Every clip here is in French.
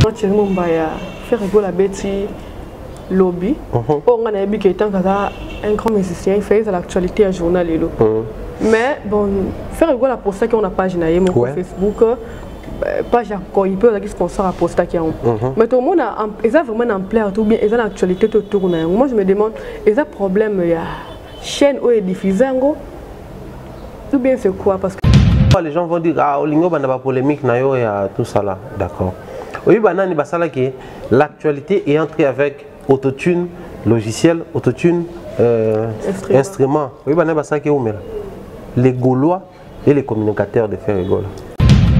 faire rigoler la bête lobby. On a vu qu'il était un grand musicien, il fait l'actualité à journal. Mais bon, faire rigoler la posta qui on a page sur Facebook, page encore, il peut avoir sponsor à posta qui ont. Mais tout le monde a vraiment en plaire, tout bien, ils ont l'actualité tout tourne. Moi je me demande, ils ont problème, il y a chaîne où est diffusée, tout bien c'est quoi parce que les gens vont dire ah Olingo n'a pas polémique nayo et tout ça là, d'accord. Oui banani basala que l'actualité est entrée avec autotune logiciel, autotune instrument. Oui banani basala que les Gaulois et les communicateurs de faire rigoler.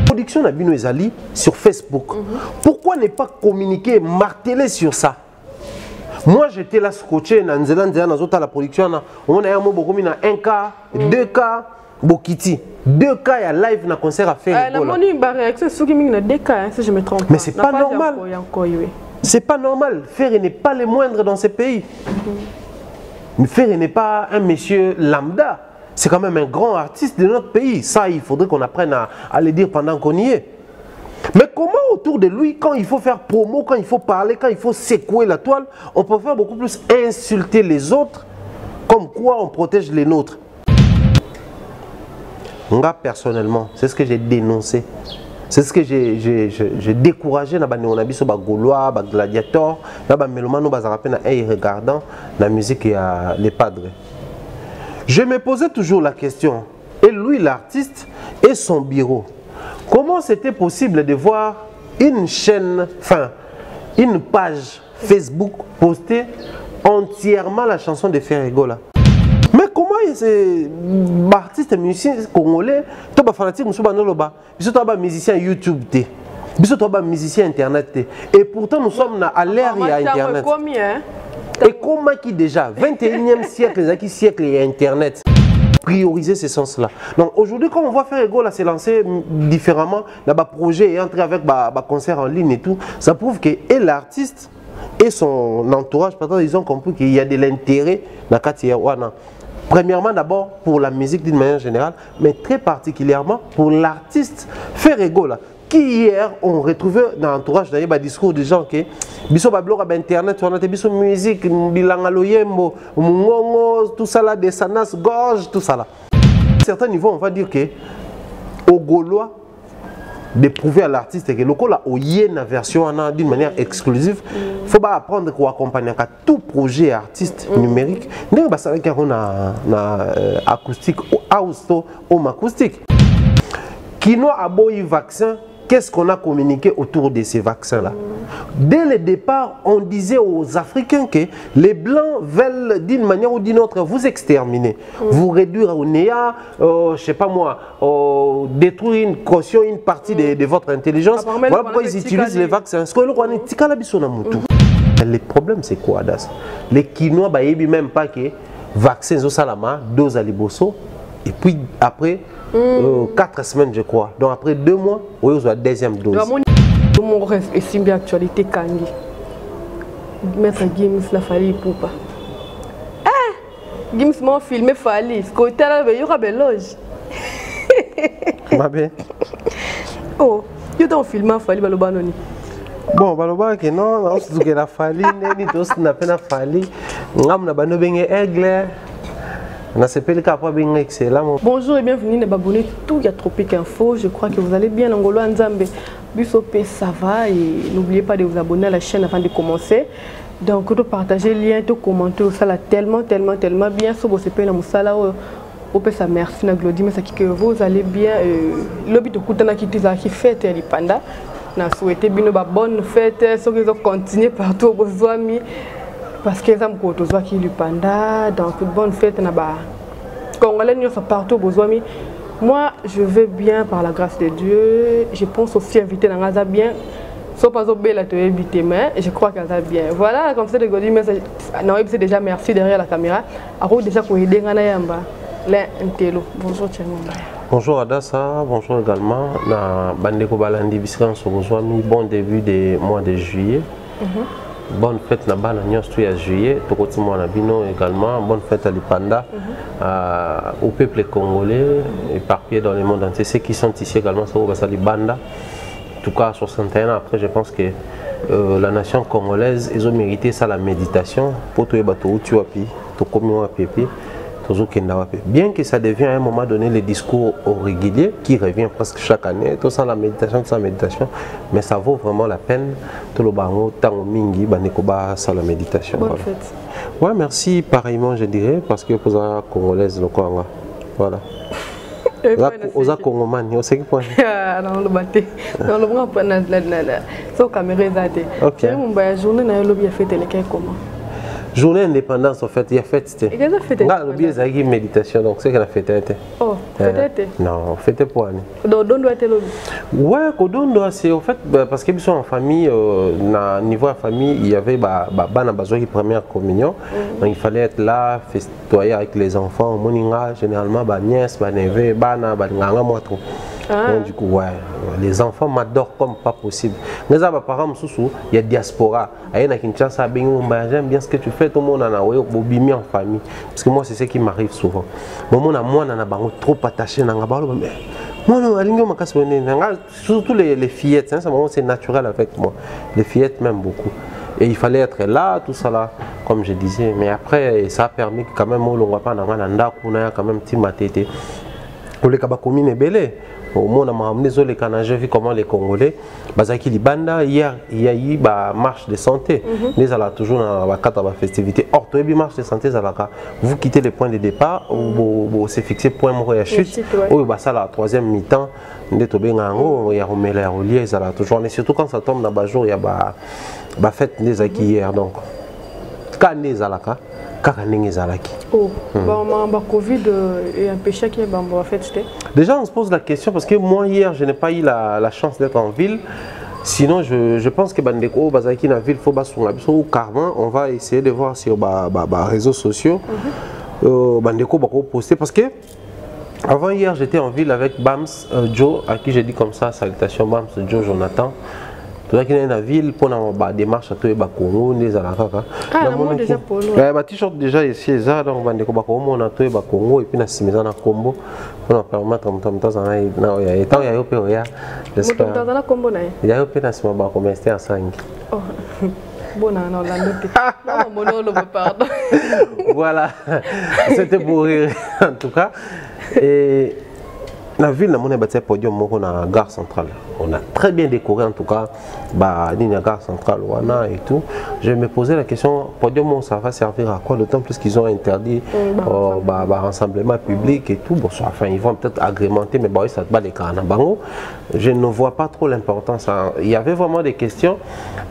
Production na bino ezali sur Facebook. Pourquoi ne pas communiquer, marteler sur ça? Moi j'étais là scotché na nzela na zota la production na on a mo bokomi na 1K, 2K Bokiti. 2K il y a live na concert à faire rigoler. Si je me trompe. Mais c'est pas normal. C'est pas normal. Ferré n'est pas le moindre dans ces pays. Mais Ferré n'est pas un monsieur lambda. C'est quand même un grand artiste de notre pays. Ça, il faudrait qu'on apprenne à le dire pendant qu'on y est. Mais comment autour de lui, quand il faut faire promo, quand il faut parler, quand il faut secouer la toile, on peut faire beaucoup plus insulter les autres, comme quoi on protège les nôtres. Moi, personnellement, c'est ce que j'ai dénoncé. C'est ce que j'ai découragé dans les Gaulois, les gladiateurs, les mélomans, les regardant la musique et les padres. Je me posais toujours la question, et lui l'artiste et son bureau, comment c'était possible de voir une chaîne, enfin une page Facebook poster entièrement la chanson de Faire rigoler? Mais comment ces artistes musiciens congolais, tous les fanatiques, tous les musiciens YouTube, tous les musiciens Internet, et pourtant nous sommes à l'ère à Internet. Et comment qui déjà, 21e siècle, qui siècle et Internet, prioriser ce sens-là. Donc aujourd'hui, quand on voit Faire rigoler se lancer différemment, dans le projet et entrer avec un concert en ligne et tout, ça prouve que l'artiste et son entourage, ils ont compris qu'il y a de l'intérêt dans la Katia Wana. Premièrement, d'abord pour la musique d'une manière générale, mais très particulièrement pour l'artiste Faire rigoler. Qui hier ont retrouvé dans l'entourage d'un discours des gens qui biso bablo ba internet on a biso musique bilanga loyembo mungongo tout ça là des sanas gorge tout ça là. À certains niveaux on va dire que au Gaulois de prouver à l'artiste que le là au yena version d'une manière exclusive faut pas apprendre quoi accompagner à tout projet artiste numérique n'est pas ça qu'on a acoustique ou home acoustique qui n'a aboyi vaccin. Qu'est-ce qu'on a communiqué autour de ces vaccins-là? Dès le départ, on disait aux Africains que les Blancs veulent d'une manière ou d'une autre vous exterminer, vous réduire au néant, je sais pas moi, détruire une caution, une partie de votre intelligence. Voilà pourquoi ils utilisent les vaccins. Le problème, c'est quoi, Adas? Les Kinois, ils ne même pas que vaccins au salama, dose à liboso, et puis après, 4 semaines je crois. Donc après 2 mois, oui, vous avez la deuxième dose. Mon rêve est simbi actualité Kangi. Maître Gims la Fali Poupa. Gims m'a filmé Fali. Ce côté là, il y aura belle loge. Ma belle. Oh, il y a un film Fali Balobanoni. Bon, Baloba que non, on se dit que la Fali, ni tous n'a pas la Fali. On a bano bengue aigle. Bonjour et bienvenue dans abonné tout à Tropique Info. Je crois que vous allez bien. Ngolo Nzambe, Bissopé, ça va. Et n'oubliez pas de vous abonner à la chaîne avant de commencer. Donc, de partager le lien, de commenter. Ça là tellement bien. Si vous avez la moussala, vous pouvez ça merci na Glody, mais ça qui que vous allez bien. L'objet de Koutana qui qui fête les panda. Na souhaité bien une bonne fête. Ceux qui ont continué partout aux besoins. Parce que les gens qui lui panda, donc une bonne fête là-bas. Congolais nous sommes partout besoin. Moi, je vais bien par la grâce de Dieu. Je pense aussi inviter dans Gaza bien. Sauf pas obéir la télé invité, mais je crois qu'elle va bien. Voilà, comme ça de Godi, mais non, c'est déjà merci derrière la caméra. Alors déjà pour aider Gana Yamba, l'intello. Bonjour Tchémon. Bonjour Adassa, bonjour également. Na Bandeko Balandi Biscan sur besoin. Bon début du mois de juillet. Bonne fête na bana nyonso ya juillet, tokoti mwana bino également, bonne fête à l'Ipanda, au peuple congolais éparpillé dans le monde entier, ceux qui sont ici également, ça va Banda, tout cas 61 ans après, je pense que la nation congolaise, ils ont mérité ça, la méditation, pour tout les bateaux, tu vois, puis tout comme bien que ça devient à un moment donné le discours au régulier qui revient presque chaque année, tout ça la méditation, mais ça vaut vraiment la peine. Tout le bango, tango mingi, banekoba, ça la méditation. Bonne fête. Ouais, merci pareillement, je dirais, parce que pour la congolaise, le Congo, voilà. Oza Congomani, on sait que point. Non, le baté. Non, le bon point, c'est au caméra zaté. Ok. Mon journée n'a eu bien fait comment? Journée indépendance, en fait, il y a fête. Il y a fête. Il y a une méditation, donc c'est qu'on a fêté. Oh, fêté? Non, fêté pour année. Donc, on doit être là? Ouais, c'est en fait, parce que sont en famille, au niveau de la famille, il y avait une première communion. Donc, il fallait être là, festoyer avec les enfants. Moninga, généralement, nièce, neveu, donc, du coup, ouais, les enfants m'adorent comme pas possible. Mais ça, parents, il y a diaspora. J'aime bien ce que tu fais, tout le monde en a en famille. Parce que moi, c'est ce qui m'arrive souvent. Moi, on a trop attaché. Surtout les fillettes, c'est naturel avec moi. Les fillettes m'aiment beaucoup. Et il fallait être là, tout ça là, comme je disais. Mais après, ça a permis quand même, on ne voit pas dans quand même petit matété. Pour les Kabakoumine est belé. Au monde a ramené les Canadiens, j'ai vu comment les Congolais, Bazaki Libanda, hier, il y a eu une marche de santé. Nous allons toujours dans la carte de la festivité. Or, tu as une marche de santé, vous quittez le point de départ, vous c'est fixé point mort et chute. Oui, ça la troisième mi-temps, il y a toujours, surtout quand ça tombe dans le jour, il y a une fête des acquis hier. Donc, quand les alaka, oh, Covid et empêché qu'il y ait une fête. Déjà, on se pose la question parce que moi, hier, je n'ai pas eu la chance d'être en ville. Sinon, je pense que Bandeko, Bazaki, la ville, ou Carmen, on va essayer de voir sur les réseaux sociaux. Bandeko va poster parce que avant hier, j'étais en ville avec Bams Joe, à qui j'ai dit comme ça, salutations Bams Joe Jonathan. Tout ça qui est dans la ville pour la démarche à tout le Congo, les Alaka. Ah, on a déjà pour nous. Le t-shirt déjà ici, ça, donc on a tout le Congo et puis on a mis dans le Combo pour nous permettre de temps en temps. Il y a eu peu rien. Il y a eu peu dans ce moment comme c'était à 5. Bon, non, la pardon. Voilà, c'était pour rire en tout cas. Et la ville, on a bâti un podium dans la gare centrale. On a très bien décoré en tout cas la gare centrale et tout. Je me posais la question, podium, ça va servir à quoi? D'autant plus qu'ils ont interdit rassemblement public et tout. Bon, enfin, ils vont peut-être agrémenter, mais ça va les carnabango. Je ne vois pas trop l'importance. Il y avait vraiment des questions.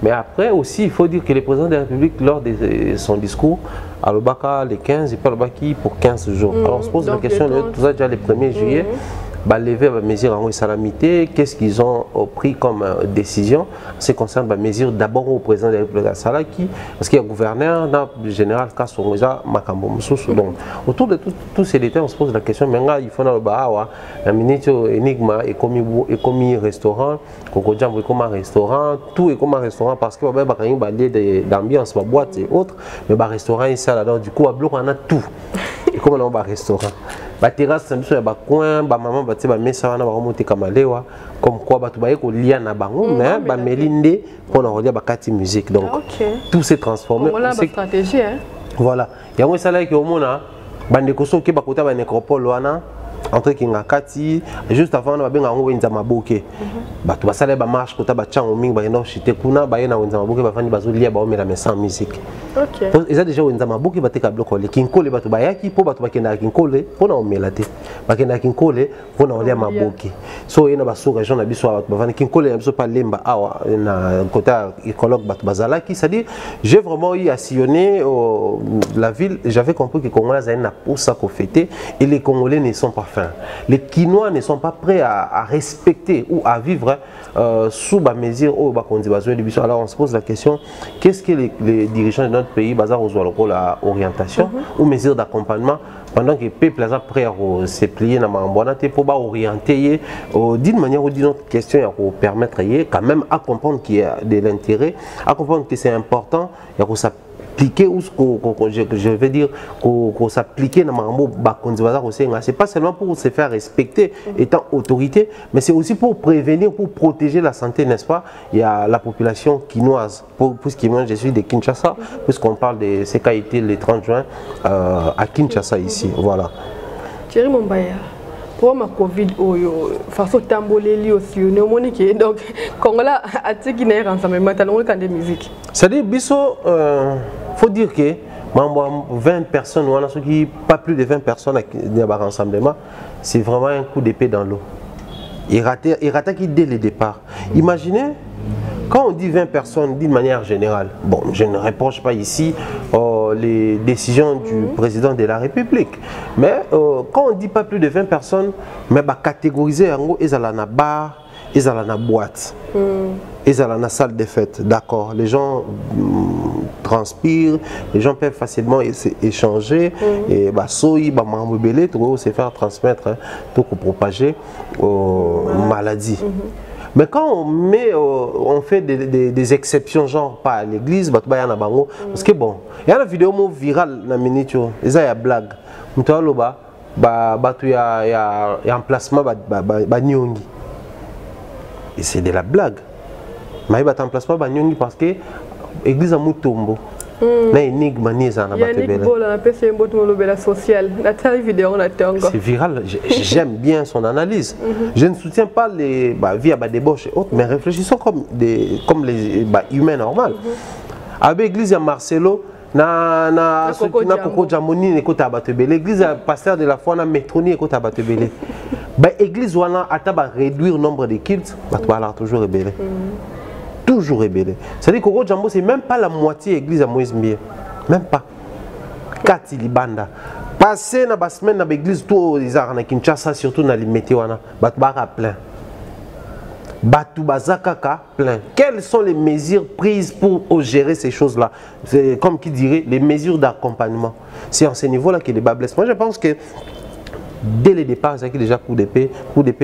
Mais après aussi, il faut dire que le président de la République, lors de son discours, à l'Obaka, les 15, il parle pour 15 jours. Alors on se pose la question, tout ça déjà le 1er juillet. Lever les mesures en salamité, qu'est-ce qu'ils ont pris comme décision? Ce qui concerne les mesures d'abord au président de la République Salaki, parce qu'il y a un gouverneur, dans le général Kassongoza Makambo Moussou. Donc, autour de tous ces détails, on se pose la question, mais il faut le Bahawa, la ministre Enigma est comme restaurant, Kokodjam est comme un restaurant, tout est comme un restaurant parce que il y a d'ambiance, boîte et autres, mais le restaurant est ça là, du coup, on a tout. Et comme on a un restaurant. La terrasse, c'est un coin, maman, comme quoi, tu lien na bango, mais melinde pour la relier bakati musique. Donc, tout s'est transformé. Voilà la stratégie. Voilà. Il y a un salaire qui est au monde, bandekoso qui est bakota ba nécropole wana. Entre Kingakati, juste avant, on a bien envoyé un Zamaboke. Tu vas saler ba marche, tu vas chang au ming, ba eno chite kuna, ba ena un Zamaboke, ba fani bazo lia ba omela mais sans musique. Ok. Ils ont déjà un Zamaboke, ba te ka bloquer. Kinkole ba tu ba yaki, po ba tu ba kenda kinkole, po na omela te. Ba kenda kinkole, po na olia maboke. So ena ba so région na biso ba fani kinkole na biso pa lemba awa na côté écologue ba tu bazala qui, c'est-à-dire j'ai vraiment eu à sillonner la ville, j'avais compris que les Congolais avaient une pousse à fêter et les Congolais ne sont pas fins. Les Quinois ne sont pas prêts à respecter ou à vivre sous la mesure où alors on se pose la question, qu'est-ce que les dirigeants de notre pays ont l'orientation ou mesures d'accompagnement pendant que le peuple est prêt à se plier dans pour orienter d'une manière ou d'une autre question pour permettre quand même à comprendre qu'il y a de l'intérêt, à comprendre que c'est important, s'appliquer ou je vais dire qu'on s'appliquer dans mambo c'est pas seulement pour se faire respecter étant autorité, mais c'est aussi pour prévenir, pour protéger la santé, n'est-ce pas? Il y a la population quinoise. Puisque moi je suis de Kinshasa, puisqu'on parle de ce qui a été le 30 juin à Kinshasa ici, voilà. Thierry Mombaya, pour ma Covid, façon tamboleli aussi, donc Congola a été qui n'est ensemble maintenant on de musique. C'est-à-dire biso, faut dire que 20 personnes ou pas plus de 20 personnes à rassemblement, c'est vraiment un coup d'épée dans l'eau. Il rate qui dès le départ. Imaginez. Quand on dit 20 personnes d'une manière générale, bon, je ne reproche pas ici les décisions du président de la République, mais quand on dit pas plus de 20 personnes, mais bah, catégoriser en gros, ils ont la bar, ils ont la boîte, ils ont la salle de fête, d'accord, les gens transpirent, les gens peuvent facilement échanger, et bah, soy, bah, m'embêler, tout se faire transmettre, tout propager maladies. Mais quand on fait des exceptions, genre pas à l'église, parce que bon, il y a une vidéo virale dans la minute, il y a une blague. Il y a un emplacement, et c'est de la blague. Mais il y a un emplacement parce que l'église a Mutombo. C'est viral, j'aime bien son analyse. Je ne soutiens pas les vie à débauche et autres, mais réfléchissons comme les humains normaux. Avec l'église à Marcelo, l'église à pasteur de la foi, na métroni et Batebele. L'église a réduire le nombre de kilts, toujours rebelle. Toujours rébellé. C'est-à-dire que Jambo, c'est même pas la moitié de l'église à Moïse Mbie. Même pas. Kati Libanda. Passer dans la semaine dans l'église, tout les arts à Kinshasa, surtout dans les météos, Batbara plein. Batubazakaka plein. Quelles sont les mesures prises pour gérer ces choses-là? C'est comme qui dirait les mesures d'accompagnement. C'est à ce niveau-là que les bas blessent. Moi, je pense que dès le départ, c'est déjà coup d'épée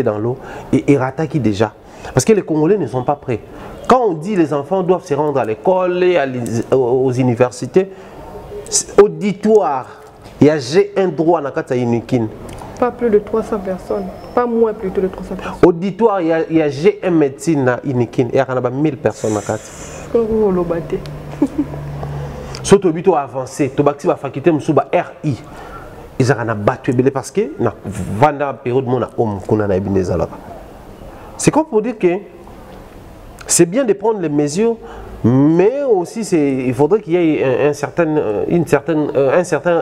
dans l'eau et rattaki déjà. Parce que les Congolais ne sont pas prêts. Quand on dit les enfants doivent se rendre à l'école et aux universités, auditoire, il y a un droit dans la Unikin. Pas plus de 300 personnes, pas moins plutôt de 300 personnes. Auditoire, il y a un médecine à Unikin et il y a 1000 personnes dans la carte. Surtout au avancé, tu vas faculté musuba RI. Ils ont battu parce que na vanda période mon homme qu'on a ebineza là. C'est comme pour dire que c'est bien de prendre les mesures, mais aussi il faudrait qu'il y ait un certain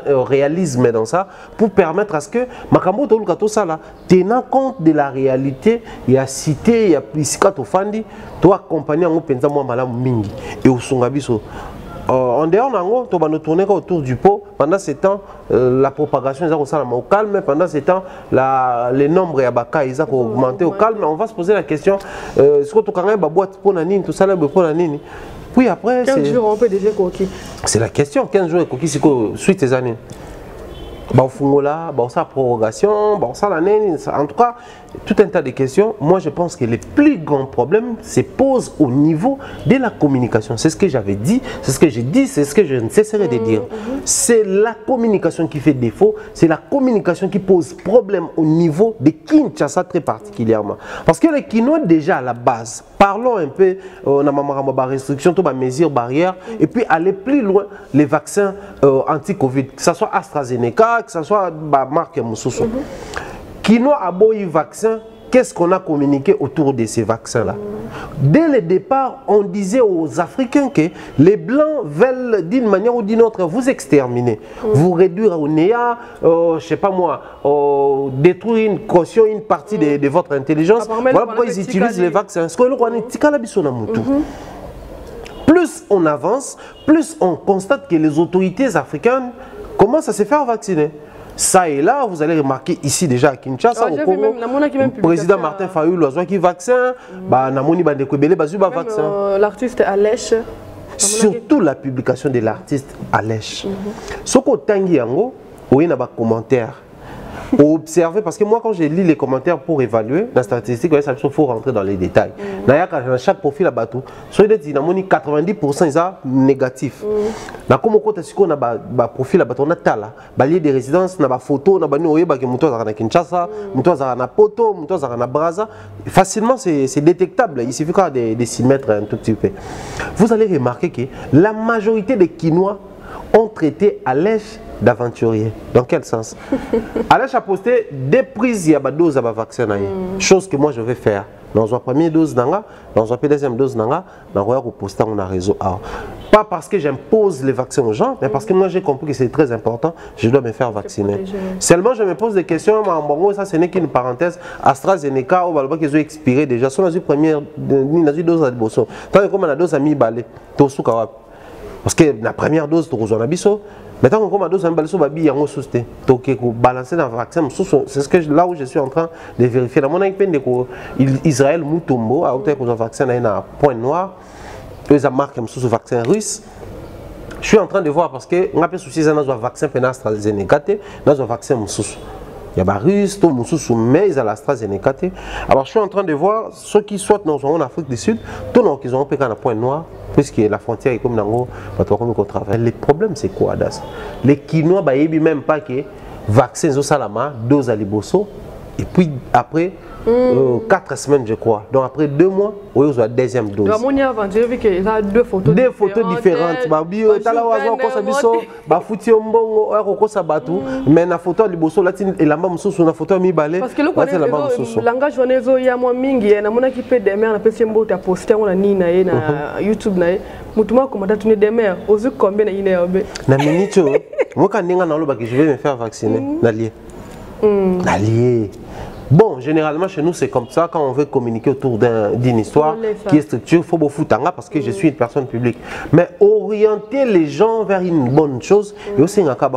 réalisme dans ça pour permettre à ce que Makambo Tolukato Sala, tenant compte de la réalité, il y a cité, il y a Pisikato Fandi, toi accompagner en Penza Mwambala Mingi et au Sungabiso. En dehors, on va nous tourner autour du pot. Pendant ce temps, la propagation est au calme. Pendant ce temps, les nombres ont augmenté au calme. On va se poser la question est-ce que tu as une boîte pour Nanine, tout ça, pour Nanine? Puis après, 15 jours, on peut déjà coquille. C'est la question. 15 jours, coquille, c'est quoi suite ces années? Sa prorogation, en tout cas, tout un tas de questions. Moi, je pense que les plus grands problèmes se posent au niveau de la communication. C'est ce que j'avais dit, c'est ce que j'ai dit, c'est ce que je ne cesserai de dire. C'est la communication qui fait défaut, c'est la communication qui pose problème au niveau de Kinshasa très particulièrement. Parce que les Kinois, déjà à la base, parlons un peu de restrictions, de mesures barrières, et puis aller plus loin, les vaccins anti-Covid, que ce soit AstraZeneca, que ce soit marque Moussoussou. Kinois a beau y vaccin, qu'est-ce qu'on a communiqué autour de ces vaccins-là? Dès le départ, on disait aux Africains que les Blancs veulent d'une manière ou d'une autre vous exterminer, vous réduire au néant, je sais pas moi, détruire une caution, une partie de votre intelligence. Voilà pourquoi ils utilisent les vaccins. Plus on avance, plus on constate que les autorités africaines commencent à se faire vacciner. Ça et là, vous allez remarquer ici déjà à Kinshasa, au Congo, le président Martin Fayulu a qui vaccin, l'artiste Alèche. Surtout la publication de l'artiste Alèche. Ce que Tangi Yango, il y a des commentaires. observer, parce que moi quand j'ai lu les commentaires pour évaluer la statistique, il faut rentrer dans les détails. Dans chaque profil à bateau, sur les 90% ils sont négatifs. Dans comme on a profil à bateau, on a tala, balier des résidences, on a photo, on a bani oye bagi muto zara na Kinshasa, muto zara na Poto, muto zara na Braza. Facilement c'est détectable. Il suffit de s'y mettre un tout petit peu. Vous allez remarquer que la majorité des Kinois ont traité Alèche d'aventurier. Dans quel sens? Alèche a posté des prises de doses à vaccin. Chose que moi je vais faire. Dans la première dose, dans la deuxième dose, dans la poster on a réseau. Pas parce que j'impose les vaccins aux gens, mais parce que moi j'ai compris que c'est très important, je dois me faire vacciner. Seulement je me pose des questions, ça ce n'est qu'une parenthèse. AstraZeneca, au Balba, qu'ils ont expiré déjà. Si on a eu première dose à Bosso, tant que on a dose à mi-balé, parce que la première dose, tu as un maintenant, on a dose à mi-balé, babi, on a balancer dans le vaccin. C'est là où je suis en train de vérifier. Dans mon avis, Israël, Moutombo, a obtenu un vaccin à un point noir. Ils ont marqué un vaccin russe. Je suis en train de voir parce que on a peu souci dans un vaccin pour AstraZeneca, dans un vaccin moussous. Il y a des Russes, tout moussous, mais ils ont l'AstraZeneca. Alors je suis en train de voir ceux qui sont en Afrique du Sud, tous ceux qui ont un point noir, puisque la frontière est comme dans le travail. Le problème c'est quoi, Adas? Les Kinois, ils ne même pas que vaccin Salama, dose à Liboso, et puis après 4 semaines je crois. Donc après 2 mois, on a la deuxième dose. Il y a deux photos différentes. Mais la photo de Bosso, et la maman sous la photo mi balé. Parce que le langage il y a moins mingi, na mona qui peut des mères na pesi mbo ta poster on ni na YouTube na mutuma komanda tuni des mères ozu combien na ine obe. Na minicho, moi quand ninga na loba que je vais me faire vacciner, nalié. Nalié. Bon, généralement chez nous c'est comme ça, quand on veut communiquer autour d'une histoire qui est structurée, il faut beaucoup foutre parce que je suis une personne publique. Mais orienter les gens vers une bonne chose, il aussi un cas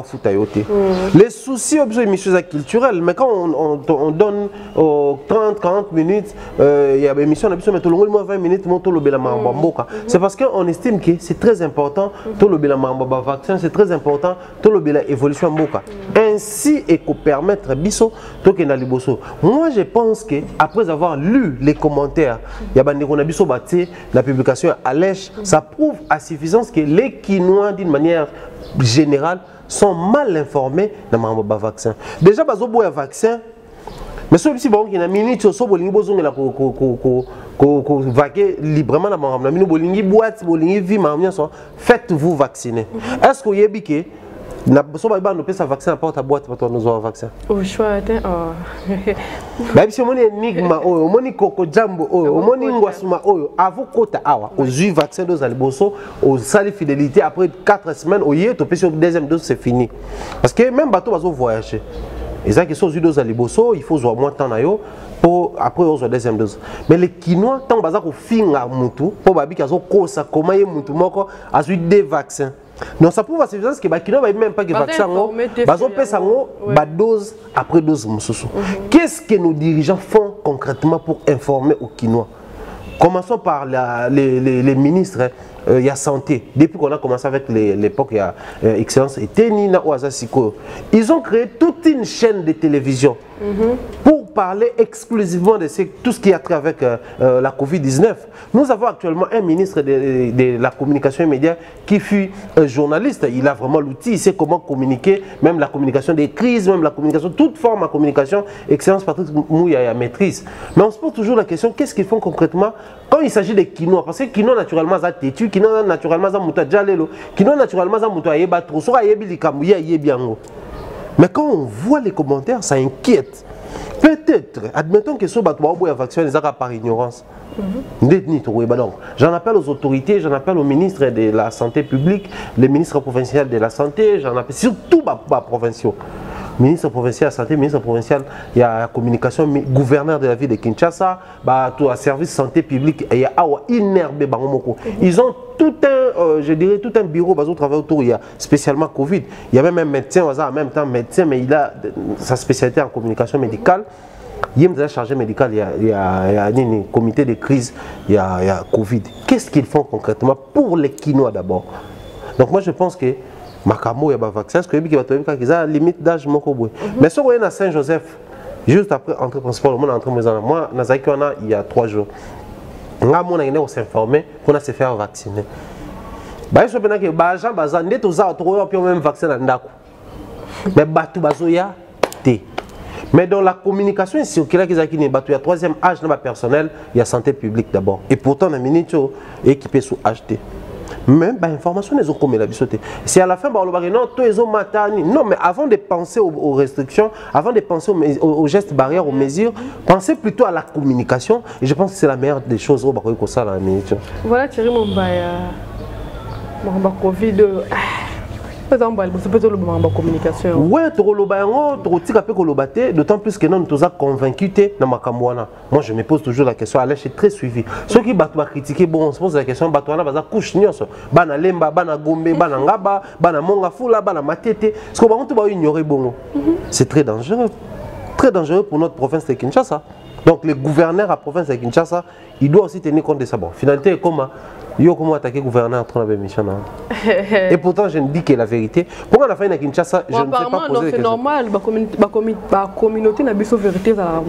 les soucis obligés émissions culturelles, mais quand on donne 30-40 minutes, il y a une émission, mais tout le monde 20 minutes, c'est parce qu'on estime que c'est très important, tout le vaccin, c'est très important, tout le évolution mboka. Ainsi et qu'on permettre biso, tout que na liboso. Moi, je pense qu'après avoir lu les commentaires, il y a la publication à Alèche, ça prouve à suffisance que les Kinois, d'une manière générale, sont mal informés dans le vaccin. Déjà, il y a un vaccin, mais ceux qui ont une minute, ils ont vaguer librement dans la minute, faites-vous vacciner. Est-ce que vous avez na so ba no pesa vaccin na porte boîte pour nous avoir vaccin au choix ba biso moni enigma oyo moni koko jambo oyo moni ngwasuma oyo avant kota awa au vaccin dose à liboso au sali fidélité après 4 semaines au yé to pesa deuxième dose c'est fini parce que même bateau bazo voyager et ça que so dose à liboso il faut moins temps na yo pour après on la deuxième dose mais les Kinois tant baza ko finga mutu pour babi kazo kosa comment yé mutu moko a eu des vaccins. Non, ça prouve à suffisance que les Kinois n'ont même pas de vaccin, ils dose après dose. Qu'est-ce que nos dirigeants font concrètement pour informer aux Kinois? Commençons par les ministres. Il y a santé. Depuis qu'on a commencé avec l'époque, il y a Excellence et Tenina Ouazasiko. Ils ont créé toute une chaîne de télévision pour parler exclusivement de tout ce qui a trait avec la Covid-19. Nous avons actuellement un ministre de la communication et médias qui fut journaliste. Il a vraiment l'outil, il sait comment communiquer, même la communication des crises, même la communication, toute forme de communication. Excellence Patrick Mouya maîtrise. Mais on se pose toujours la question, qu'est-ce qu'ils font concrètement quand il s'agit des Kinois? Parce que Kinois naturellement ça têtu, Kinois naturellement ça mouta jalelo, Kinois naturellement ça mouta yeba trop, soit yebi likamouya yebiango. Mais quand on voit les commentaires, ça inquiète. Peut-être, admettons que ce bateau a vaccin les arabes par ignorance. J'en appelle aux autorités, j'en appelle au ministre de la Santé publique, les ministres provinciaux de la Santé, j'en appelle surtout les provinciaux. Ministre provincial de la Santé, ministre provincial, il y a la communication, gouverneur de la ville de Kinshasa, tout un service santé publique, il y a Inerbe Bangomoko. Ils ont tout un, je dirais, tout un bureau qui travaille autour, il y a spécialement Covid. Il y a même un médecin, en même temps médecin, mais il a sa spécialité en communication médicale. Il y a un chargé médical, il y a un comité de crise, il y a Covid. Qu'est-ce qu'ils font concrètement pour les Kinois d'abord? Donc moi je pense que Makamo ya ba vaccin ce que bi ki bato ka kiza limite d'âge moko boy. Mais ce qu'on est à Saint-Joseph juste après entrée principale on entre maison moi nazaki wana il y a 3 jours. Nga mona ngene on s'informer pour se faire vacciner. Ba yeso pena ke ba gens baza ndeto za to yo même vaccin na ndako. Mais batu bazoya té. Mais dans la communication ici, il y a un troisième âge dans le personnel, il y a santé publique d'abord. Et pourtant, on est équipé sous HD. Même l'information, ils ont commis la bisoté. C'est à la fin, non, tous ont matani. Non, mais avant de penser aux restrictions, avant de penser aux gestes barrières, aux mesures, pensez plutôt à la communication. Et je pense que c'est la meilleure des choses. Voilà, Thierry Mombaya. Covid. Communication. Oui, d'autant plus que nous sommes convaincus dans ma camouana. Moi, je me pose toujours la question. Allez, je suis très suivi. Ceux qui battent critiquer, bon, on se pose la question. Batouana, baza couche nyos, bana lemba, bana gombe, bana ngaba, bana monga fula, bana matete. Ce qu'on va ignorer bongo. C'est très dangereux pour notre province de Kinshasa. Donc, le gouverneur à la province de Kinshasa, il doit aussi tenir compte de ça. Bon, finalité, comment attaquer le gouverneur entre la mission. Et pourtant, je ne dis que la vérité. Pourquoi on a fait une Kinshasa, je ne sais pas poser c'est normal, la communauté n'a pas de vérité, la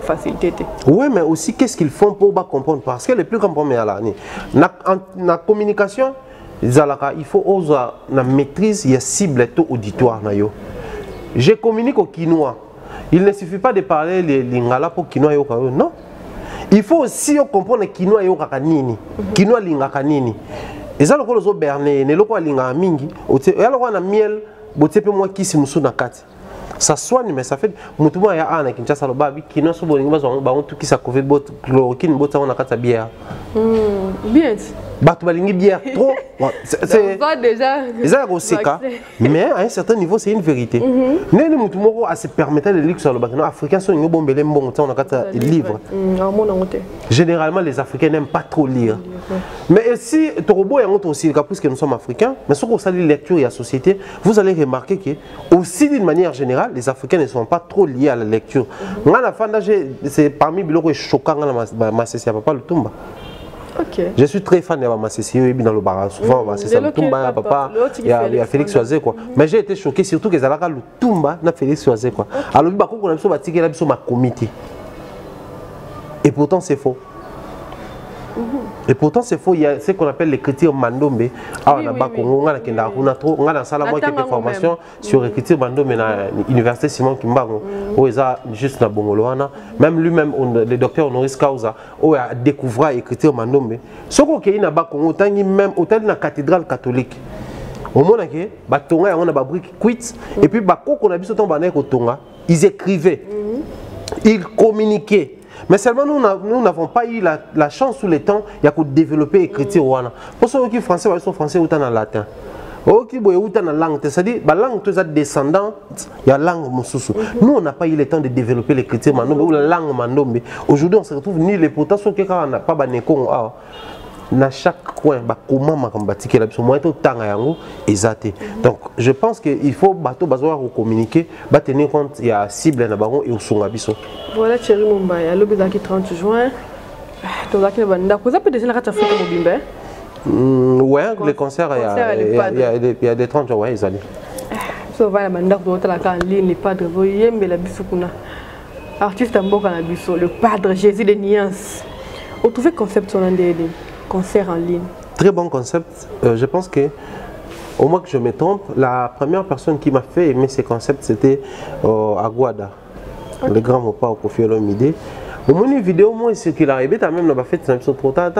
facilité. Oui, mais aussi, qu'est-ce qu'ils font pour comprendre? Parce que le plus compromis à l'année, la communication, il faut oser la maîtrise, il y a cible tout auditoire. Je communique au Quinois. Il ne suffit pas de parler les lingala pour Quinois. Non. Il faut aussi comprendre Quinois et Kanini. Quinois lingaka nini. Et ça, le berné, ne loko linga mingi. Et alors on a miel, botepe moi qui si musu na kati. Ça soigne, mais ça fait mutumo ya ana Kinshasa lo babi Quinois so bolingi bazo ba on tout qui ça covid bot chloroquine bot on a kata bière. Bien. Batu balingi bière trop. C'est va déjà. Mais à un certain niveau, c'est une vérité. Néli mutumo a se permettre de lire sur le bac. Africains sont une bombe bon on a kata livre. Généralement, les Africains n'aiment pas trop lire. Mais si Torobo est aussi le cas puisque nous sommes Africains, mais si vous allez lecture et la société, vous allez remarquer que aussi d'une manière générale, les Africains ne sont pas trop liés à la lecture. C'est parmi les choquants dans ma session papa le Tumba. Okay. Je suis très fan de ma session dans le bar. Souvent, c'est ça le Tumba, papa, il y a Félix Soazé quoi. Mais j'ai été choqué surtout que Zalaka le Tumba n'a Félix Soazé quoi. Alors, il y a ma comité. Et pourtant, c'est faux. Et pourtant, c'est faux. Il y a ce qu'on appelle l'écriture mandombe. Ah, on a on a quelques formations sur l'écriture mandombe à l'université Simon Kimbango. Où il a juste na Bongoloana. Même lui-même, le docteur Honoris Causa, où il a découvert l'écriture mandombe. Ce qu'on a na Bakongo, même autant na cathédrale catholique. Au moment où batonga on a babrique quit et puis bako qu'on a vu ce temps bané kotonga, ils écrivaient, ils communiquaient. Mais seulement nous n'avons pas eu la chance sous le temps de développer l'écriture. Pour ceux qui sont français, ils sont français ou en latin. Qui sont en langue, c'est-à-dire la langue descendante, il y a la langue moussousou. Nous, on n'a pas eu le temps de développer l'écriture mandombe ou la langue mandombe. Aujourd'hui, on se retrouve ni les potents, ceux qui n'ont pas de nécon. Dans chaque coin, comment donc je pense qu'il faut communiquer, tenir compte il y a cible et au son abisso. Voilà Thierry Mombaya, le 30 juin. Vous avez déjà la carte Afrique Mobimbe? Oui, les concerts, il y a des 30 jours, ils allaient. Ça va la mandat de la en ligne, les padres, vous y aimez la bissoukuna. Artiste en boca la bisso, le padre Jésus de Niance. Vous trouvez concept sur l'indé? Concert en ligne. Très bon concept. Je pense que, au moins que je me trompe, la première personne qui m'a fait aimer ces concepts, c'était Aguada, le grand repas au Kofi Olomide. Au moins une vidéo, moi, ce qu'il a arrivé, tu as même fait un épisode trop tard,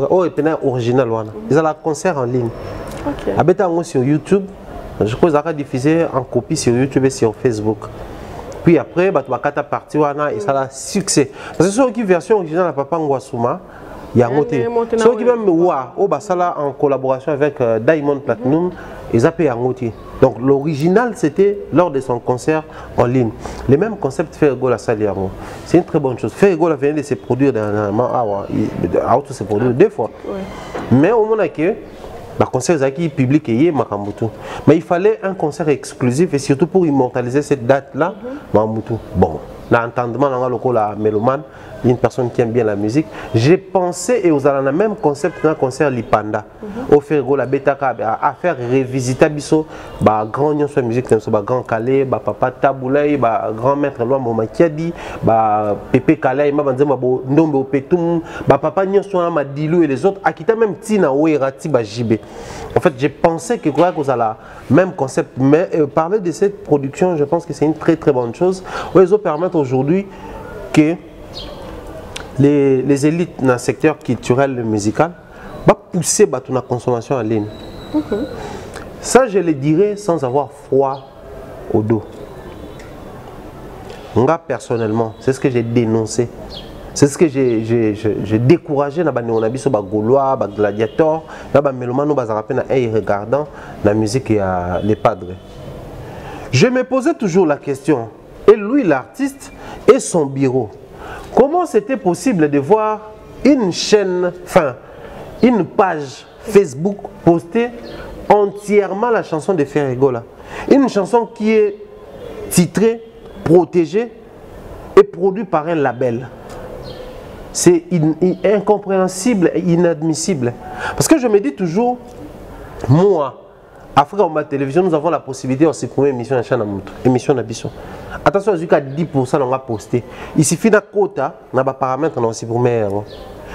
oh, et puis original, ils ont un concert en ligne. Ok. Sur YouTube, je crois qu'ils ont diffusé en copie sur YouTube et sur Facebook. Puis après, tu as parti et ça a succès. Parce que sur la version originale, Papa Ngwasuma, il y a monté. Ceux qui même en collaboration avec Diamond Platinum, ils ont payé à monter. Donc l'original, c'était lors de son concert en ligne. Le même concept fait Ferregola Saliamo. C'est une très bonne chose. Ferregola vient de se produire dernièrement. Se produire 2 fois. Mais au moment que le concert est public et mais il fallait un concert exclusif et surtout pour immortaliser cette date-là. Bon, l'entendement dans la mélomane, une personne qui aime bien la musique. J'ai pensé et vous avez le même concept dans le concert Lipanda. Au faire la bêta à faire revisiter biso ba grand nyon sur musique ba grand Calais, ba papa Taboulay, ba grand maître Loa Momakiadi, ba Pepe Kalay, ma banzema bo ndombe opetum, ba papa nyon sur Madilou et les autres akita même Tina Oerati ba Jibé. En fait, j'ai pensé que quoi que vous avez le même concept, mais parler de cette production, je pense que c'est une très bonne chose. Ils ont permettre aujourd'hui que les élites dans le secteur culturel et musical va pousser la consommation en ligne. Ça, je le dirais sans avoir froid au dos. Moi, personnellement, c'est ce que j'ai dénoncé. C'est ce que j'ai découragé dans les Gaulois, les gladiateurs, les mélomanes, les regardant la musique et les padres. Je me posais toujours la question, et lui, l'artiste, et son bureau, comment c'était possible de voir une chaîne, enfin, une page Facebook poster entièrement la chanson de Ferregola. Une chanson qui est titrée, protégée et produite par un label. C'est incompréhensible et inadmissible. Parce que je me dis toujours, moi, Afrique en télévision, nous avons la possibilité de supprimer l'émission d'Abisso. Attention, jusqu'à 10% on va poster. Il suffit d'un quota, on a des paramètres, on va supprimer.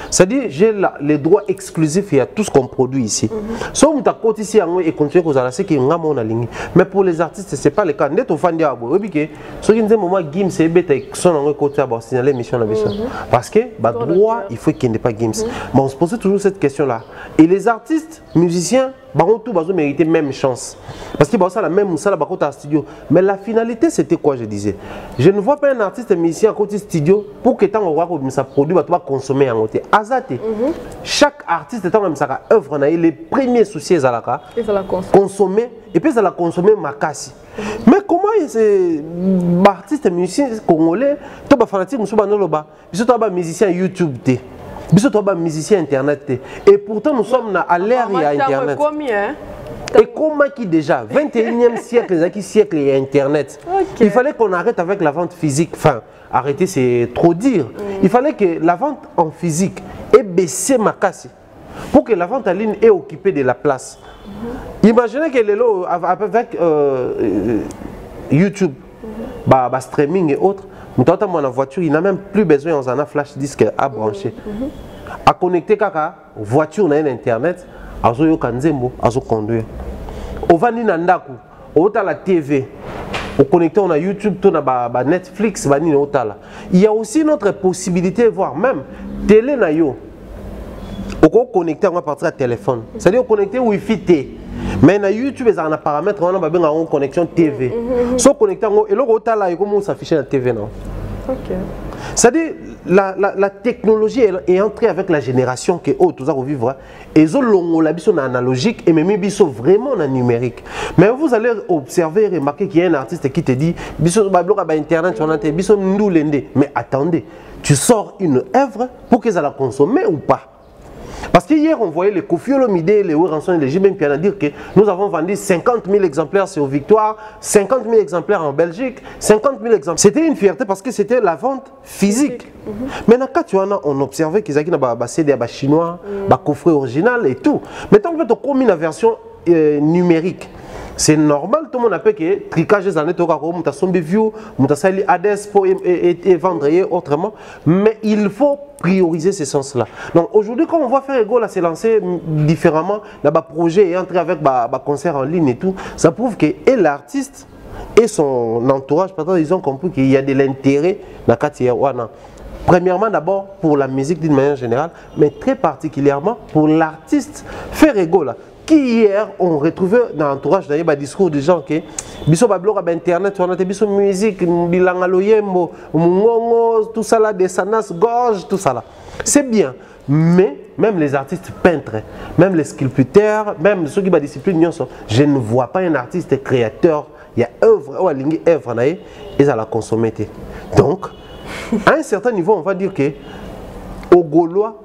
C'est-à-dire, j'ai les droits exclusifs à tout ce qu'on produit ici. Sauf que tu as ici et continuer aux artistes qui ont en ligne. Mais pour les artistes, ce n'est pas le cas. Dès que tu as ce qui est moment, Gims et Beta sont en côté à signaler l'émission. Parce que, droit, il faut qu'il n'y ait pas Gims. Mais on se posait toujours cette question-là. Et les artistes, musiciens, tout mériter même chance. Parce qu'il y a la même salle à studio. Mais la finalité, c'était quoi, je disais? Je ne vois pas un artiste musicien à côté studio pour que tant que ça produit, tu vas consommer en côté. Azate. Chaque artiste, tant que ça œuvre, les premiers soucis, ils la consommer. Et puis, ça la consommer makasi. Mais comment ces artistes musiciens congolais, tu vas fanatique, tu vas musicien YouTube. Nous sommes musiciens internet et pourtant nous sommes à l'ère et à internet. Et comment qui déjà 21e siècle, siècle et internet. Il fallait qu'on arrête avec la vente physique. Enfin, arrêter c'est trop dire. Il fallait que la vente en physique ait baissé ma casse pour que la vente en ligne ait occupé de la place. Imaginez que les lots avec YouTube, streaming et autres. Dans la voiture, il n'a même plus besoin d'un flash disque à brancher. À connecter la voiture dans internet, à conduire. On va à la TV, on connecte à YouTube, à Netflix, il y a aussi une autre possibilité, voire même télé. On peut connecter à partir du téléphone. C'est-à-dire connecter Wi-Fi. Mais dans YouTube, il y a un paramètre, on a une connexion TV. Si on connecte, et là, on s'affiche la TV. C'est-à-dire, la technologie est entrée avec la génération que tous allons vivre. Et ils ont analogique et même vraiment en numérique. Mais vous allez observer et remarquer qu'il y a un artiste qui te dit Internet, mais attendez, tu sors une œuvre pour qu'ils la consommer ou pas? Parce qu'hier, on voyait les Koffi Olomide, les Ouranson et les Jibem Piana dire que nous avons vendu 50 000 exemplaires sur Victoire, 50 000 exemplaires en Belgique, 50 000 exemplaires. C'était une fierté parce que c'était la vente physique. Maintenant, quand tu en as, on observait qu'ils avaient des CD chinois, des coffrets original et tout. Mais tant que tu as commis la version numérique, c'est normal, tout le monde a fait que tricage des années, tu as son view, tu as ADS pour vendre autrement. Mais il faut prioriser ce sens-là. Donc aujourd'hui, quand on voit Ferregola se lancer différemment, dans le projet et entrer avec un concert en ligne et tout, ça prouve que l'artiste et son entourage, ils ont compris qu'il y a de l'intérêt dans la premièrement, d'abord pour la musique d'une manière générale, mais très particulièrement pour l'artiste Ferregola. Qui hier on retrouvait dans l'entourage d'un discours de gens qui biso bablo ba internet on a biso musique bilanga loyembo mungongo tout ça là des sanas gorge tout ça là c'est bien mais même les artistes peintres même les sculpteurs même ceux qui ba discipline je ne vois pas un artiste créateur il y a œuvre ou alingi œuvre na et ça la consommer donc à un certain niveau on va dire que au Gaulois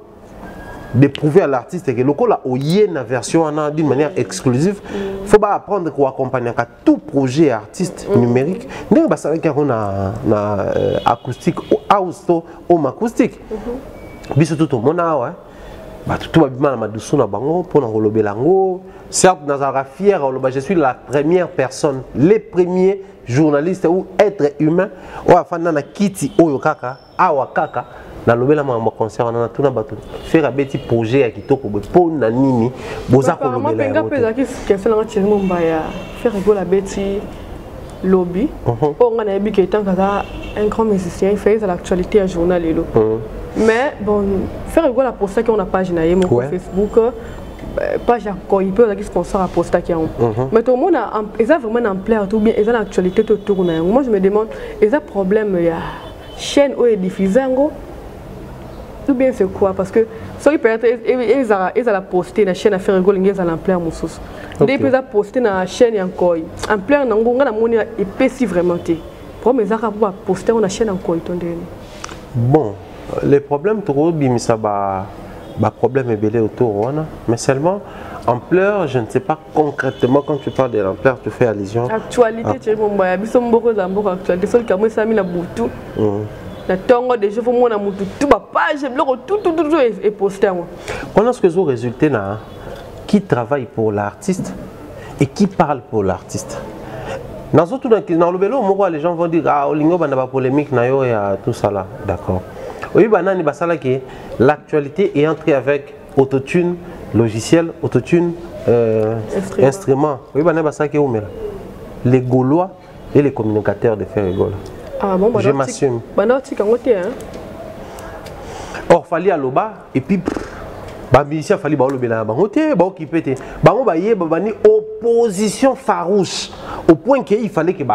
de prouver à l'artiste que le la oyena version d'une manière exclusive. Il faut pas apprendre qu'on accompagne à tout projet artiste numérique. Nous bah ça qu'on a acoustique ou home acoustique. Biso tout mon ouais. Bah tout va bien ma douce na bango pour na rolober lango. Certes dans un fier je suis la première personne, les premiers journalistes ou êtres humains ou afana na kiti oyo kaka awa kaka na lobela ma concert na tuna bato faire beti projet ya kitoko bo na nini boza ko lobela penga peza ki question na tshiri momba ya faire go la beti lobby o nga na bi ke tant kaza un grand musicien il fait l'actualité à journal lelo mais bon faire go la poster qui on a page na yemo Facebook page encore il peut avoir sponsor à poster qui ont mais tout le monde a vraiment en plaire tout bien ils ont l'actualité tout tourner moi je me demande ils ont problème il y a chaîne où est diffusé tout bien c'est quoi parce que ça peut être ils ont posté la chaîne à faire rigoler ils ont en plaire mususu dès qu'ils ont posté na chaîne encore en plaire nango ngana moni épais vraiment té pour mes arabes pour poster on a chaîne encore tondé bon les problèmes trop bimisa ba problème est belé autour mais seulement ampleur je ne sais pas concrètement quand tu parles de l'ampleur tu fais allusion actualité tu bon ba biso mboko za mboko actualité sol kamwe sami na butu na tongo déjà faut mona mutu tout ba page bloko tout et poster moi on a ce que zo résulté là qui travaille pour l'artiste et qui parle pour l'artiste dans tout dans le belo moko les gens vont dire ah olingo bana ba polémique na yo ya tout ça là d'accord. Oui, l'actualité est entrée avec autotune, logiciel, autotune, instrument. Oui, les Gaulois et les communicateurs de faire rigole. Ah bon, je m'assume. Or, fallait à l'oba et puis. Musicien fallait opposition farouche au point qu'il fallait que il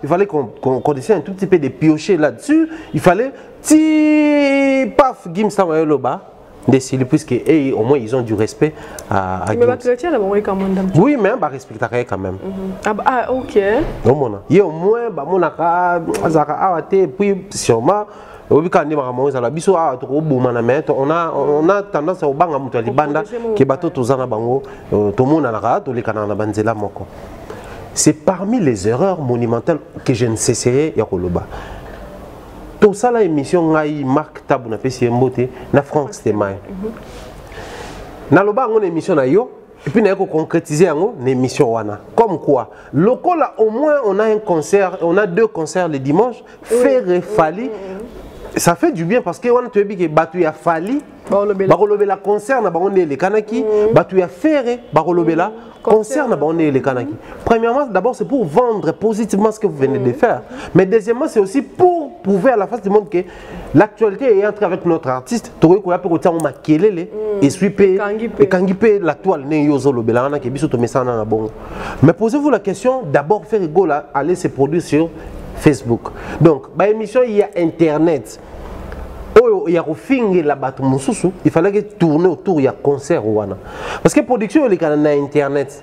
fallait qu'on essaie un tout petit peu de piocher là-dessus. Il fallait paf Gimsa Loba décider puisque au moins ils ont du respect à oui mais on respecter quand même. Ah ok. Au moins puis sûrement on a tendance à banga mutu libanda ke bato tozana bango to mona na to lekana na banzela moko. C'est parmi les erreurs monumentales que je ne cesserai ya koloba. To sala émission ngai Marc Tabu na pesi mbote na Franck Stemay. Na loba ngone émission na yo et puis na ko concrétiser yango na émission wana. Comme quoi, lokola au moins on a un concert, on a 2 concerts le dimanche, faire fali. Ça fait du bien parce que on te dit que batu ya fali barolobe la concert na bango les kanaki batu ya ferré barolobe la concert na bango les kanaki. Premièrement d'abord c'est pour vendre positivement ce que vous venez de faire mais deuxièmement c'est aussi pour prouver à la face du monde que l'actualité est entrée avec notre artiste toro ko ya pe ko tia ma kelele et suiper et kangipe la toile ne yozo lobela na ke biso to mesana na bongo. Mais posez-vous la question d'abord faire rigolo aller se produire sur Facebook. Donc, bah émission il y a internet. Oh, il y a finir la bateau mususu, il fallait que tourner autour il y a concert ouana. Parce que production les canaux internet.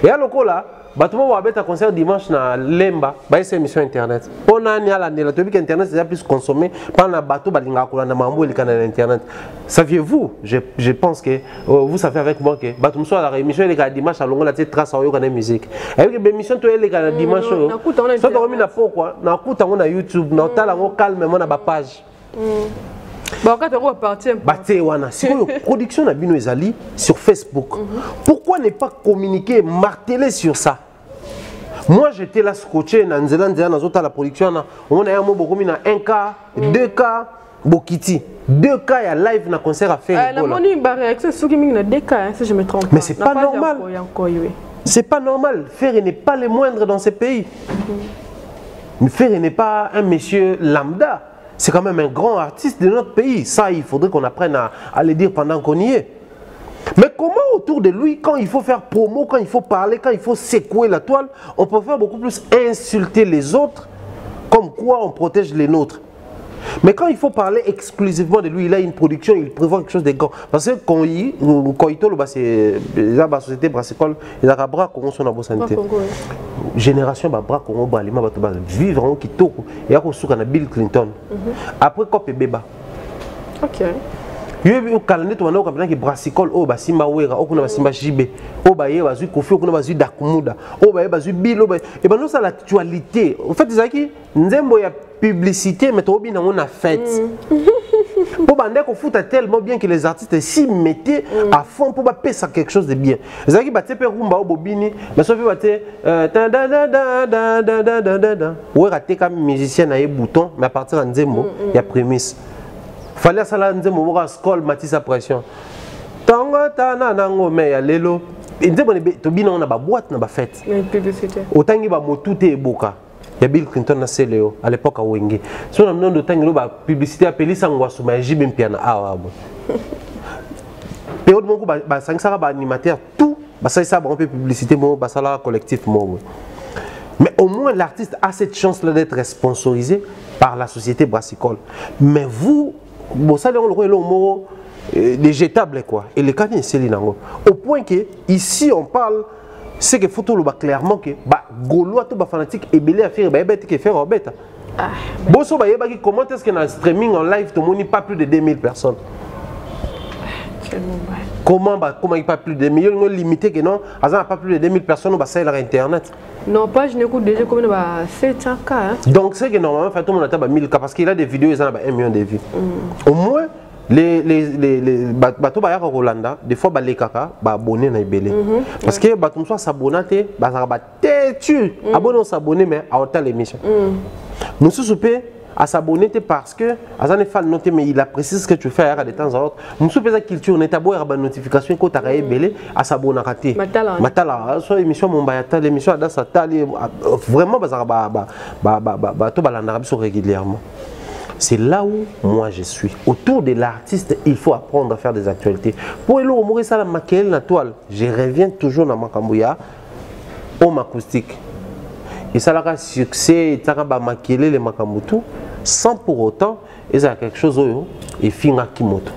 Et alors là, bateau va mettre un concert dimanche na Lemba, bah c'est émission internet. On a ni à la tu que internet c'est plus consommé par la bateau balinga ko na mambo les canaux internet. Saviez-vous, je pense que vous savez avec moi que bateau soit la émission les canaux dimanche à longo la trace au canal musique. Et que l'émission toi les canaux dimanche ça dormi na pourquoi na kuta na YouTube na tala ngo calme na ba page. Bah quand on repartit c'est une production na bino ezali sur Facebook. Pourquoi ne pas communiquer, marteler sur ça? Moi j'étais là scotché na nzela na zota la production on a un mot beaucoup na 1K, 2K Bokiti. 2K ya live na concert à faire. La moni ba réaction sur qui na 2K si je me trompe pas. Mais c'est pas normal. C'est pas normal. Ferré n'est pas le moindre dans ces pays. Ferré n'est pas un monsieur lambda. C'est quand même un grand artiste de notre pays. Ça, il faudrait qu'on apprenne à le dire pendant qu'on y est. Mais comment autour de lui, quand il faut faire promo, quand il faut parler, quand il faut secouer la toile, on peut faire beaucoup plus insulter les autres, comme quoi on protège les nôtres. Mais quand il faut parler exclusivement de lui, il a une production, il prévoit quelque chose de grand. Parce que quand il c'est la société brassicole, il a un bras qu'on a la santé. Génération bras qu'on a vivre en Kitoko, et à Bill Clinton. Après Cop et Beba. Ok. Yo calendrier to wana okapena ki brassicole o basimba wera o kuna basimba jibe o baye bazui kofi o kuna bazui dakumuda o baye bazui bilo ba et ben non ça l'actualité en fait ezaki nzembo ya publicité mais to bina on a fête pour bande ko futa tellement bien que les artistes s'y mettaient à fond pour pas ça quelque chose de bien ezaki ba tepe rumba o bobini mais sauf ba te da da da da da da da da ou raté comme musicien na bouton mais à partir de nzembo il y a prémisse. Fallait ça là nzembo mo ka scroll matisa pression tango tana nango mais ya lelo nzembo to bina on a ba boîte na ba fête publicité otangi ba motuté eboka ya Bill Clinton na Seleo à l'époque à Wenge so na mnondo tangi lo ba publicité appelé sangwasu ma jibe mpiana awa bo période moko ba sangisa ba animateur tout ba ça ba un peu publicité mo ba sala collectif mo. Mais au moins l'artiste a cette chance là d'être sponsorisé par la société brassicole. Mais vous bon ça les jetables quoi et les canins c'est linango au point que ici on parle c'est que photo le clairement que ba gaulois tout ba fanatique et belé à faire ba bête que faire en bête bosso ba yeba qui comment est-ce que dans le streaming en live tout monde pas plus de 2000 personnes comment il pas plus de 2000 limité que non azan pas plus de 2000 personnes ba ça sur internet. Non, pas je n'écoute déjà comme 700K. Hein? Donc c'est que normalement, tout le monde a 1000K parce qu'il a des vidéos, ils ont 1 million de vues. Au moins, les bateaux à Rolanda, des fois, les caca, abonnés na ibélé. Parce que bateaux soit s'abonner, ça va têtu. Abonnés s'abonner, mais à autant l'émission. Nous sommes à s'abonner parce que Azan est fan noté mais il apprécie ce que tu fais de temps en temps. Nous sommes pas culture on est à boire notification quand tu as belé à s'abonner raté. Matala soit émission mon bayata l'émission à ça vraiment tout balandara régulièrement. C'est là où moi je suis. Autour de l'artiste, il faut apprendre à faire des actualités. Pour le mourir ça la maquille la toile, je reviens toujours dans ma cambouya homme acoustique. Et ça a succès, ça a maquillé les makambutu sans pour autant, il y a quelque chose et finga kimoto.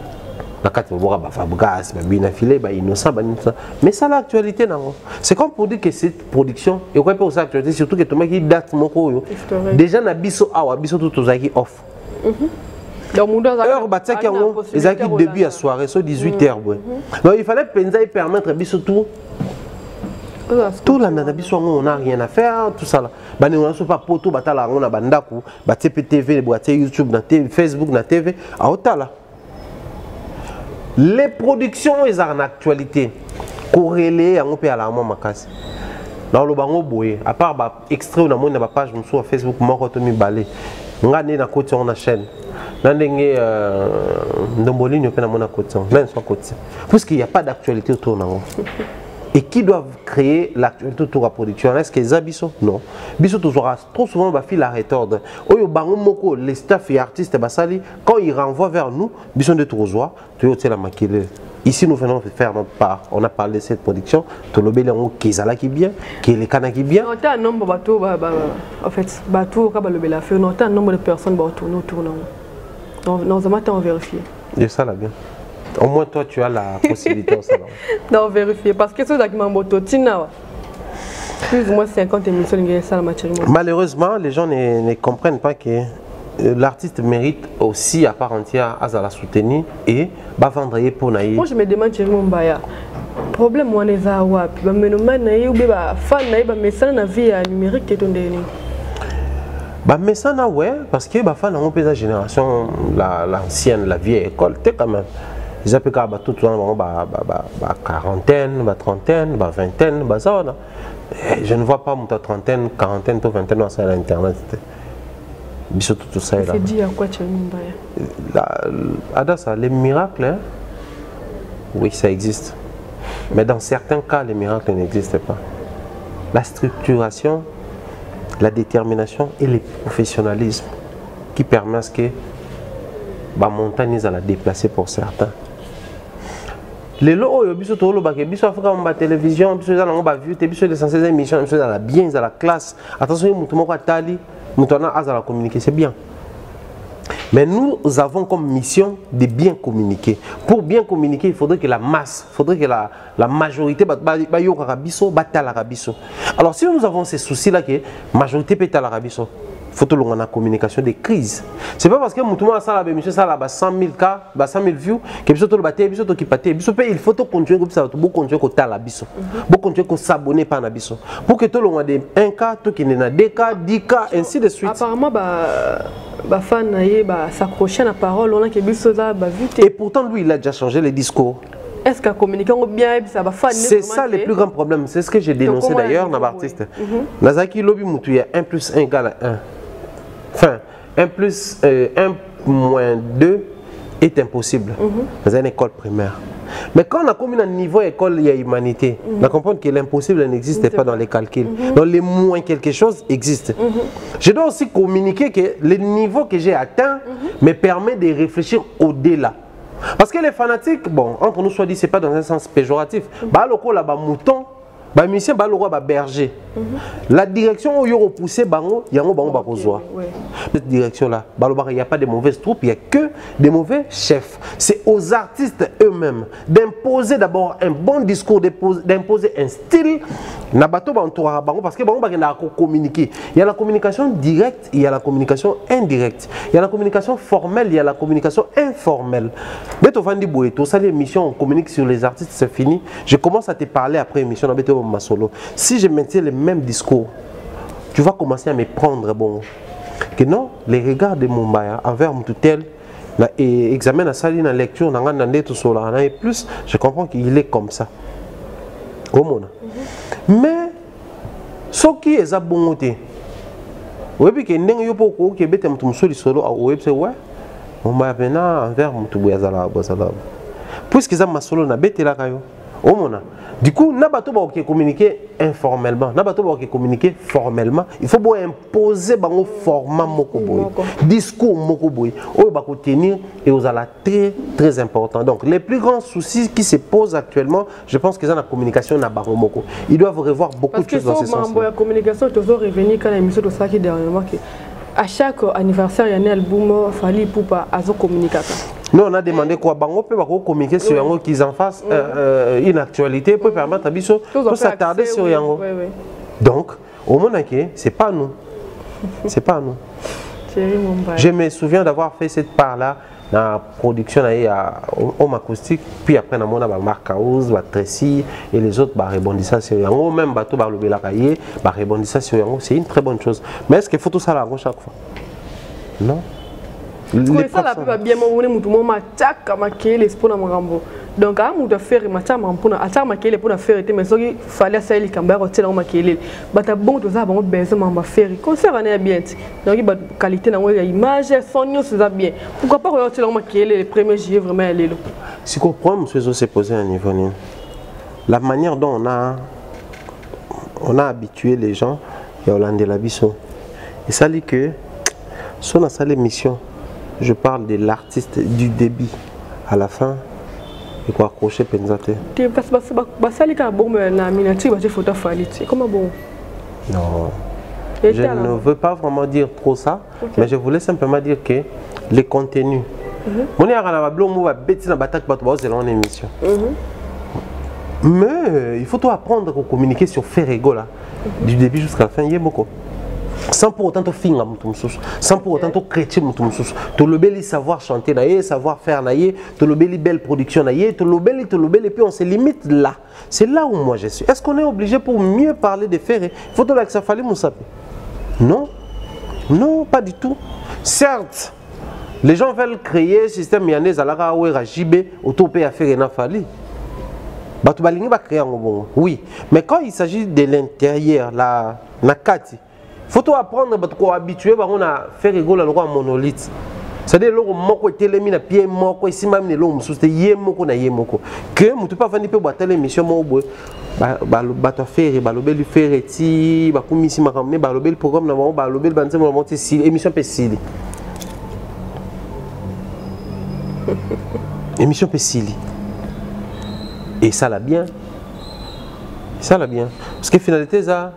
La carte va Fabregas, Binafilé, innocent, mais ça l'actualité non. C'est comme pour dire que cette production, et quoi pour ça l'actualité surtout que tout le monde qui date mon déjà na biso awa biso tout aux qui off. Heure batek yango, ils a qui début à soirée, so 18h. Donc il fallait penser permettre biso tout là on n'a rien à faire tout ça là on n'a pas poto batala on a bandaku ba TV YouTube na TV Facebook na TV à otala les productions ils en actualité corrélé on peut à la makasi dans le bango boye à part ba extrait on a mon page sur Facebook moko to mi balé ngane na côté on a chaîne nandenge ndomboli nyo pe na mona côté là soit côté parce qu'il y a pas d'actualité autour nango. Et qui doivent créer l'actualité autour de la production. Est-ce que les abisso? Non. Bisso toujours trop souvent va filer la rétorde. Oyo bango moko les staff et artistes basali quand ils renvoient vers nous, bisso de Trozoa, tu es la maquille. Ici nous venons faire notre part. On a parlé de cette production. Tout le bel qui est là qui bien, qui est les canards qui bien. On a un nombre de bateaux, en fait, bateaux comme le bel affaire. On a un nombre de personnes autour nous. Nous avons vérifié. Et ça là bien. Au moins toi tu as la possibilité au salon. Non, vérifier parce que ce document moto tina plus ou moins 50 émissions de ça la matière. Malheureusement, les gens ne comprennent pas que l'artiste mérite aussi à part entière à la soutenir et va vendre pour naïe. Moi je me demande chez mon baya. Problème moi les awapi, ba menoman naïe ou ba fan naïe ba message na vie numérique qui est donné. Bah mais ça na ouais parce que ba fan on peut la génération l'ancienne la vieille école t'es quand même. Ils appellent tout le monde quarantaine, trentaine, vingtaine, ça. Je ne vois pas mon trentaine, quarantaine, vingtaine sur Internet. Tout ça là. C'est dit à quoi tu as les miracles, hein? Oui, ça existe. Mais dans certains cas, les miracles n'existent pas. La structuration, la détermination et le professionnalisme qui permettent à ce que la montagne à la déplacer pour certains. Les lots, biso to lo baké, biso afrika mba télévision, biso za ngo ba vue, biso les censés émissions, biso za la bien, za la classe. Attention, mutu moko atali, mutu na aza la communiquer, c'est bien. Mais nous avons comme mission de bien communiquer. Pour bien communiquer, il faudrait que la masse, il faudrait que la majorité ba yo karabiso, batala rabiso. Alors si nous avons ces soucis là que majorité peut la rabiso. faut tout le monde en communication des crises. C'est pas parce que tout ça la émission ça là 100 000 cas, 100 000 views que biso to le bater, biso to qui pater, biso il faut to continuer comme ça, beaucoup continuer ko tala biso. Beaucoup continuer ko s'abonner par na biso. Pour que tout le monde ait 1 cas, tout qui n'a 2 cas, 10 cas ainsi de suite. Apparemment fan naie s'accrocher à la parole, on a que biso ça vite. Et pourtant lui il a déjà changé les discours. Est-ce qu'à communiquer bien ça va faire? C'est ça le plus grand problème, c'est ce que j'ai dénoncé d'ailleurs dans l'artiste. Nazaki lobby mutu il y a 1 + 1 égale 1. Enfin, 1 + 1 moins 2 est impossible dans une école primaire. Mais quand on a commis un niveau école, il y a humanité. On comprend que l'impossible n'existe pas dans les calculs. Donc les moins quelque chose existe. Je dois aussi communiquer que le niveau que j'ai atteint me permet de réfléchir au-delà. Parce que les fanatiques, bon, entre nous soit dit, c'est pas dans un sens péjoratif. Bah le coup là-bas mouton. Bah mission bah le roi bah berger. La direction où il y a repoussé bango, il y a un bango bakozwa. Cette direction là, bah il n'y a pas de mauvaises troupes, il n'y a que des mauvais chefs. C'est aux artistes eux-mêmes d'imposer d'abord un bon discours, d'imposer un style. Nabato bah entourera bango parce que bango bah il y a communiquer. Il y a la communication directe, il y a la communication indirecte. Il y a la communication formelle, il y a la communication informelle. Mais tu vas dire tout ça l'émission on communique sur les artistes c'est fini. Je commence à te parler après l'émission ma solo. Si je maintiens le même discours, tu vas commencer à me prendre bon. Que non, les regards de Mumbai envers tout tel, examen à salle dans lecture, et plus, je comprends qu'il est comme ça. Au monde. Mais ce qui est à bon côté, oui, puis que n'engue yo poko que bête m'tum soli solo au web c'est ouais, on m'a venu envers m'tu boyazala bozala. Puisque ça ma solo na bête là kayo. Au monde. Du coup, nabato ba communiquer informellement, nabato ba communiquer formellement. Il faut bien imposer bango format moko boy, discours moko boy. O ba ko tenir et aux ala très important. Donc les plus grands soucis qui se posent actuellement, je pense que c'est la communication na bango moko. Ils doivent revoir beaucoup de choses dans ce sens. Parce que la communication toujours revenir quand l'émission de ça qui dernièrement que à chaque anniversaire il y a un album fallait pour pas azo communicateur. Nous, on a demandé quoi bango peut communiquer sur yango qu'ils en fassent une actualité pour permettre à biso de s'attarder sur yango. Donc, au moins c'est pas nous. C'est pas nous. Je me souviens d'avoir fait cette part-là dans la production à Home Acoustique, puis après on a Marc House, Tracy et les autres rebondissent sur yango, même bateau Barlobela Kaye, rebondissent sur yango, c'est une très bonne chose. Mais est-ce qu'il faut tout ça là chaque fois? Non. Ça la peut bien mon mutu moma tchaka makele spona magambo donc a mutu faire macha mampuna acha makele pour faire te mais soki fallait ça il kamba ko tela makele bata bon to za bango besoin mamba faire concert on est bien donc ba qualité na ya image son ça bien pourquoi pas ko tela makele le 1er juillet vraiment elle est là si qu'on prend monsieur se poser un niveau la manière dont on a habitué les gens et Hollande la biso et ça dit que son a ça l'émission. Je parle de l'artiste du début à la fin et quoi accrocher Penzate. Comment bon? Non. Je ne veux pas vraiment dire trop ça, mais je voulais simplement dire que les contenus. Mais il faut tout apprendre à communiquer sur Ferrego là, du début jusqu'à la fin. Il y a beaucoup. Sans pour autant te finir sans pour autant te chrétien te le savoir chanter savoir faire te le belle production te le et puis on se limite là. C'est là où moi je suis. Est-ce qu'on est obligé pour mieux parler de faire? Il faut que ça fallait Moussapi. Non, non, pas du tout. Certes, les gens veulent créer un système mianais à la JB autour de faire un fali. Oui, mais quand il s'agit de l'intérieur, la nakati. Faut apprendre à habituer à faire rigoler le roi monolithe. C'est-à-dire que moko etelemi na pied moko isimba mine lo mususte ye moko na ye moko. Que mutu pas vandi pe boîte l'émission mo boy. Ba to faire ba lobeli faire ti ba kumisi makamne ba lobeli programme na ba lobeli banze mo monter si émission pe sili. Émission pe sili. Et ça l'a bien. Ça l'a bien parce que finalité ça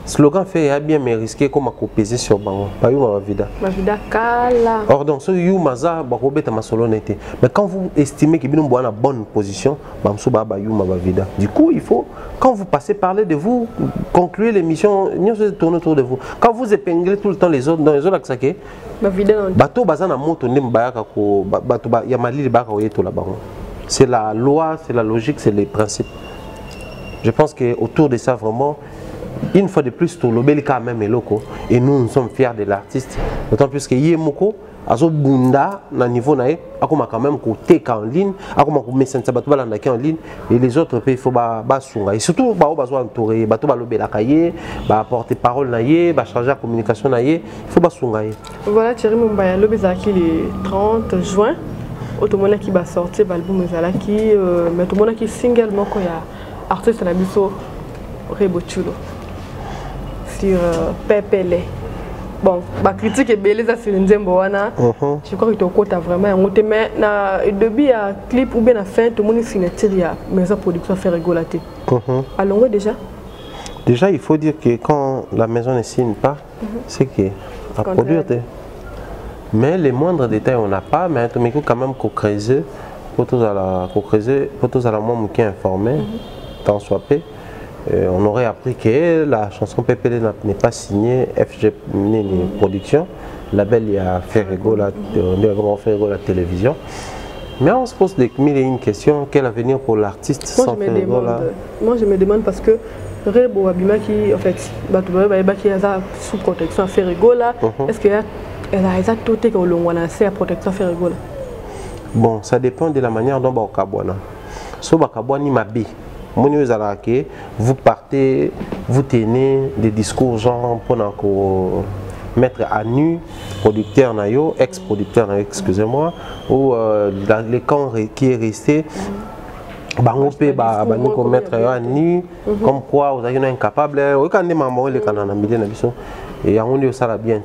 slogan fait a bien mais risqué comme à peser sur bango pas you ma vida kala or donc ce you maza ba ko beta masolonete mais quand vous estimez que bino boa na bonne position ba mso ba you ma vida du coup il faut quand vous passez parler de vous concluez l'émission nous se tourne autour de vous quand vous épinglez tout le temps les autres dans les autres aksaké ba vida bato baza na moto ndem bayaka ko bato ba ya malili ba ko yeto la bango c'est la loi c'est la logique c'est les principes je pense que autour de ça vraiment une fois de plus, tout le bel cas même est loco et nous sommes fiers de l'artiste. D'autant plus que Yemoko, azo bunda na niveau nae, akoma quand même côté en ligne, akoma ko message bato ba landa en ligne et les autres pays faut ba sunga et surtout ba o besoin entouré, bato ba lobela kaye, ba porter parole naie, ba charger la communication naie, il faut ba sunga. Voilà Thierry Mumbaya lobezaki le 30 juin, automona qui va sortir l'album ezalaki mais automona qui single moko ya artiste na biso Rebo Chulo. Sur Pepele. Bon, ma critique est belle, ça c'est une zemboana. Je crois que tu as vraiment un côté, mais na début à clip ou bien à fin, tout le monde signature ya maison production fait rigolater. Allons déjà. Déjà, il faut dire que quand la maison ne signe pas, c'est que à produire. Mais les moindres détails on n'a pas, mais il faut quand même qu'on creuse, pour tous à la monde qui est informé, tant soit peu. On aurait appris que la chanson PPD n'est pas signée FG Production. Le label il a fait rigoler la télévision. Mais on se pose des mille et une questions. Quel avenir pour l'artiste sans faire rigoler? Moi je me demande parce que Rebo Abima qui en fait qui a sous protection fait rigoler. Est-ce qu'elle a tout été qu'on l'a à protection fait rigoler? Bon, ça dépend de la manière dont on kabwana. So bakabwani mabi. Vous partez, vous tenez des discours genre pour mettre à nu producteur nayo, ex-producteur nayo, excusez-moi, ou les camps qui est resté, mettre à nu, comme quoi vous êtes incapable, vous avez les canaux et on est au salaire bien.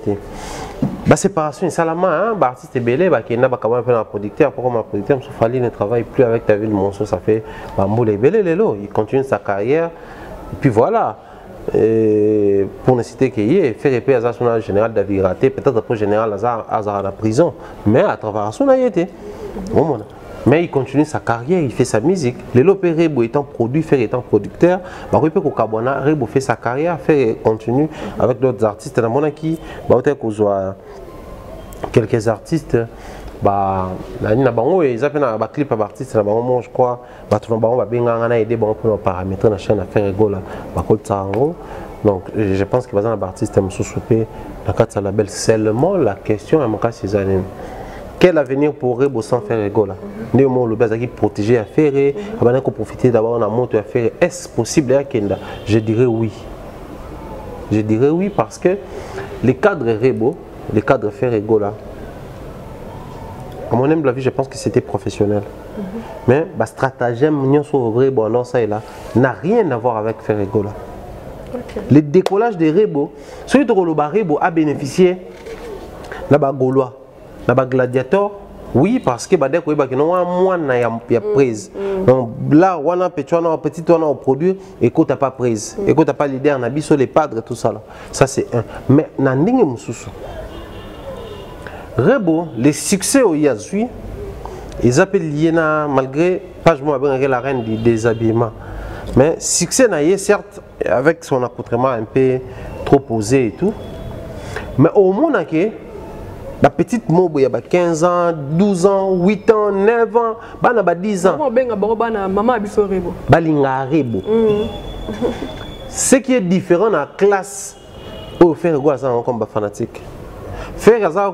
La séparation est salama, l'artiste est belé, qui n'a pas un producteur, pourquoi un producteur, ne travaille plus avec ta ville, mon ça fait il continue sa carrière, et puis voilà. Et pour ne citer qu'il y fait répéter à son général David Raté, peut-être après général Hazard à la prison, mais à travers son été. Mais il continue sa carrière, il fait sa musique. Le Lopé Rebo étant produit, fait étant producteur, il peut que Rebo fait sa carrière, fait continue avec d'autres artistes. Dans mon qui, quelques artistes, ils appellent un clip à artiste, je crois, aider pour paramétrer la chaîne à faire rigoler. Donc je pense qu'il va y avoir un artiste qui souper dans le label seulement. La question est ces années. Quel avenir pour Rebo sans faire rigoler? Néanmoins, le bas qui protéger à faire, avant qu'on profiter d'avoir un moto à faire. Est-ce possible à Kenda? Je dirais oui. Je dirais oui parce que les cadres Rebo, les cadres faire rigoler. À mon humble avis, je pense que c'était professionnel. Mais la stratagème sur Rebo, non ça et là, n'a rien à voir avec faire rigoler. Le décollage de Rebo, celui de Rebo a bénéficié de la Gaulois. Là gladiateur oui parce que dès que il y a prise donc là on a petit on a produit et quand t'as pas prise et quand t'as pas leader na biso les padres tout ça là ça c'est un mais na ndenge mususu Rebo les succès au Yazui ils appellent liena malgré pas je m'en la reine du déshabillement mais succès na certes avec son accoutrement un peu trop posé et tout mais au moins la petite mobo il y a 15 ans, 12 ans, 8 ans, 9 ans, bana 10 ans. Balinga Rebo. Ce qui est différent dans la classe où faire quoi ça en combat fanatique. Faire ça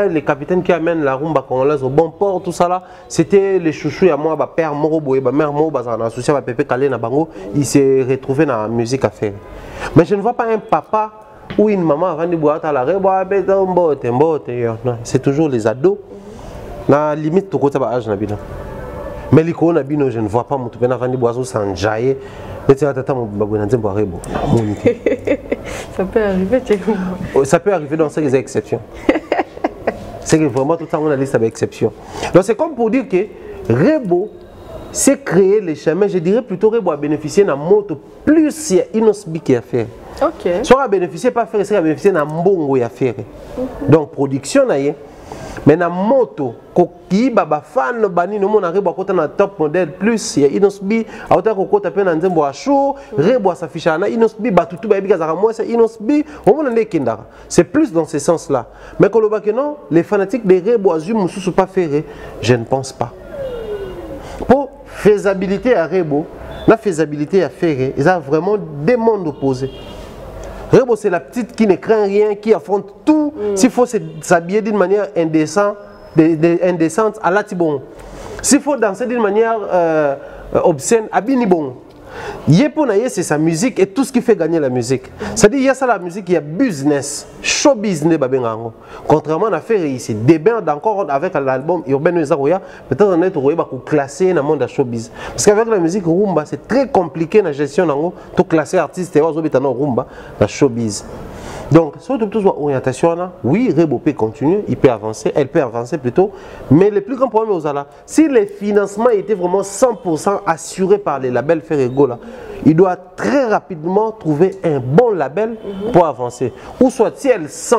les capitaines qui amènent la rumba congolaise au bon port tout ça là, c'était les chouchous à moi père Morobo et mère Morobo en associé à Pépé Kalé na bango, il s'est retrouvé dans la musique à faire. Mais je ne vois pas un papa ou une maman avant de boire à la c'est toujours les ados. Na limite tout côté âge na bino. Mais les corona bino je ne vois pas mon tout avant de boire sans jaillir. Ça peut arriver, ça peut arriver dans ces exceptions. C'est que vraiment tout le temps on a liste avec exception. Donc c'est comme pour dire que Rebo c'est créer les chemins. Je dirais plutôt Rebo a bénéficié d'un moto plus il y a une osbi qui a fait. OK. So a bénéficier pas faire, c'est bénéficier na mbongo ya faire. Donc production na ye. Mais na moto koki baba fan bani no mona rebo kota na top model plus ya Inosbi auta kokota pe na nzembo a show rebo s'afficha na Inosbi batutu ba bika za moi c'est Inosbi on mona ndekenda. C'est plus dans ce sens là. Mais koloba que non, les fanatiques des rebo azum mususu pas faire, je ne pense pas. Pour faisabilité à rebo, la faisabilité à faire, ils ont vraiment des mondes opposés. Rebo, c'est la petite qui ne craint rien, qui affronte tout. S'il faut s'habiller d'une manière indécente, à la tibon. S'il faut danser d'une manière obscène, à binibon. Yeponaye, c'est sa musique et tout ce qui fait gagner la musique. C'est-à-dire, il y a ça la musique, il y a business, show business. Contrairement à faire ici, débat encore avec l'album Urbain Ezaroya, peut-être on est classé dans le monde de showbiz. Parce qu'avec la musique rumba, c'est très compliqué la gestion de classer artiste et rumba dans showbiz. Donc, surtout orientation, oui, Rebo peut continuer, il peut avancer, elle peut avancer plutôt. Mais le plus grand problème aux Ala, si les financements étaient vraiment 100% assurés par les labels Ferrego, là, il doit très rapidement trouver un bon label pour avancer. Ou soit si elle sent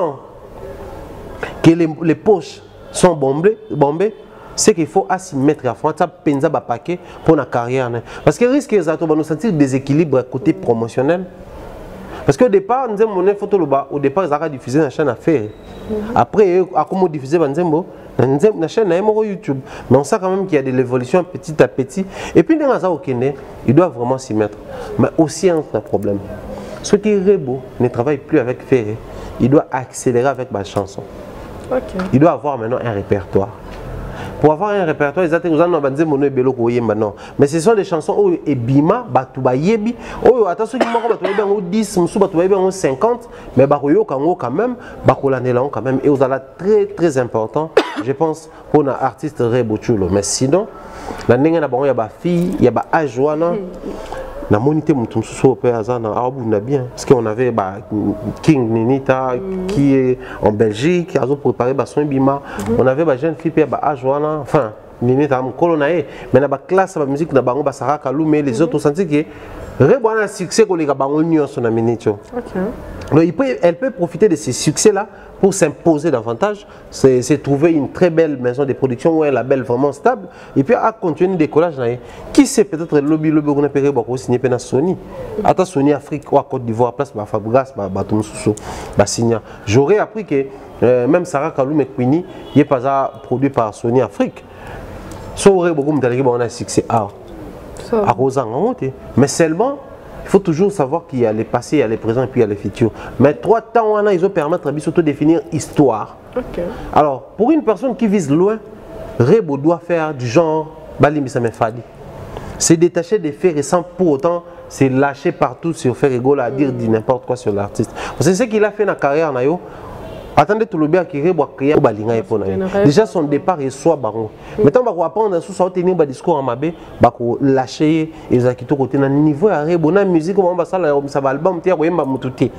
que les poches sont bombées, c'est qu'il faut s'y mettre à fond, ça penza ba paquet pour la carrière. Parce que risque de nous sentir déséquilibre côté promotionnel. Parce qu'au départ, nous avons une photo au départ, ils ont diffusé dans la chaîne affaire. Après, comment diffuser dans la chaîne YouTube. Mais on sait quand même qu'il y a de l'évolution petit à petit. Et puis, dans la ils doivent vraiment s'y mettre. Mais aussi, un autre problème. Ceux qui Rebo ne travaillent plus avec Ferré, il doit accélérer avec ma chanson. Okay. Il doit avoir maintenant un répertoire. Pour avoir un répertoire, mais ce sont des chansons où Ebima, Batuba Yebi, où attention qui m'ont 10, 50, mais Bakoyo quand même, Bakolanelon quand même, et vous allez très très important, je pense, pour un artiste Rebo Chulo. Mais sinon, la nenga na bango ya ba fille, ya ba ajwana. La monité mutumsuso pe azana abuna bien parce qu'on avait King Ninita qui est en Belgique, a préparé son bima. On avait jeune fille pe ajwana, enfin Ninita mkolonae, mais na ba classe ba musique na bango ba Saraka Lume, les autres senti que Rebo a un succès ko les bango nyonso na minitio. OK. Elle peut profiter de ces succès-là pour s'imposer davantage, c'est trouver une très belle maison de production ou un label vraiment stable, et puis à continuer le décollage. Qui sait, peut-être le lobby on a payé pour signer à Sony. Attends, Sony Afrique ou à Côte d'Ivoire, place Fabregas, signer. J'aurais appris que même Sarah Kalou Mekwini, il n'est pas produit par Sony Afrique. Ça aurait beaucoup de un succès à mais seulement. Il faut toujours savoir qu'il y a les passés, il y a les présents et puis il y a les futurs. Mais 3 temps, ils vont permettre de s'auto-définir histoire. Okay. Alors, pour une personne qui vise loin, Rebo doit faire du genre Balimisa Mefadi. C'est détacher des faits récents pour autant c'est lâcher partout sur Ferrego à dire n'importe quoi sur l'artiste. Parce que c'est ce qu'il a fait dans la carrière. Attendez tout le bien qui Rebo a créé déjà son départ est soit baron. Maintenant on va apprendre sous ça tenir un discours en mabé, lâcher et akito côté na niveau à Rebo na musique on va ça va album tia ko yemba mututé.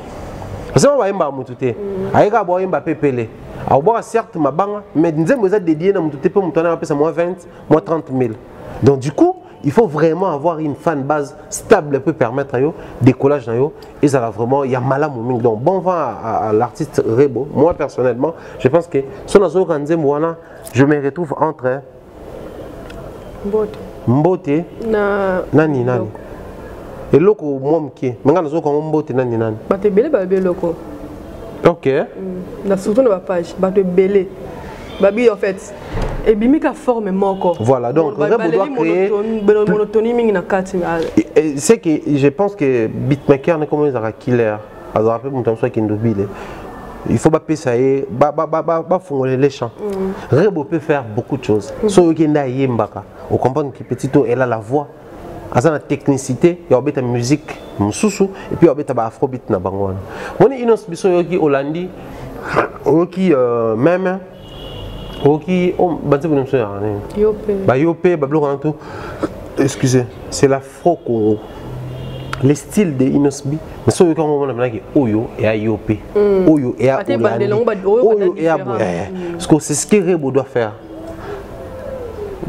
Parce que on va yemba mututé. Aïka bo yemba pepele. A bo certes mabanga mais nzembo za dédié na mututé pour mutana apesa moins 20, moins 30 000. Donc du coup il faut vraiment avoir une fan base stable pour permettre à décollage et ça va vraiment il y a malin donc bon vent à l'artiste Rebo. Moi personnellement je pense que son azo kanze mwana je me retrouve entre Mbote nani et loko momki menga nazo ko Mbote nani bate belé ba loko. OK na surtout na page bate belé babi en fait et bimika forme moko. Voilà donc Rebo doit créer monotonie na kati. C'est que je pense que beatmaker n'est comme un killer. Alors après mon temps soit kindobile. Il faut pas payer ba fongoler les champs. Rebo peut faire beaucoup de choses. So yenda yembaka. On comprend que petito elle a la voix. Asa la technicité, il y a beta musique mususu et puis il y a beta ba afrobeat na bango. Moni Inos biso yoki Hollandi yoki même ok, excusez, c'est l'afro-congo. Les styles de Inosbi, mais ce que on a dit, Oyo et à Yopé. Oyo et à Oyo et à parce que c'est ce que Rebo doit faire.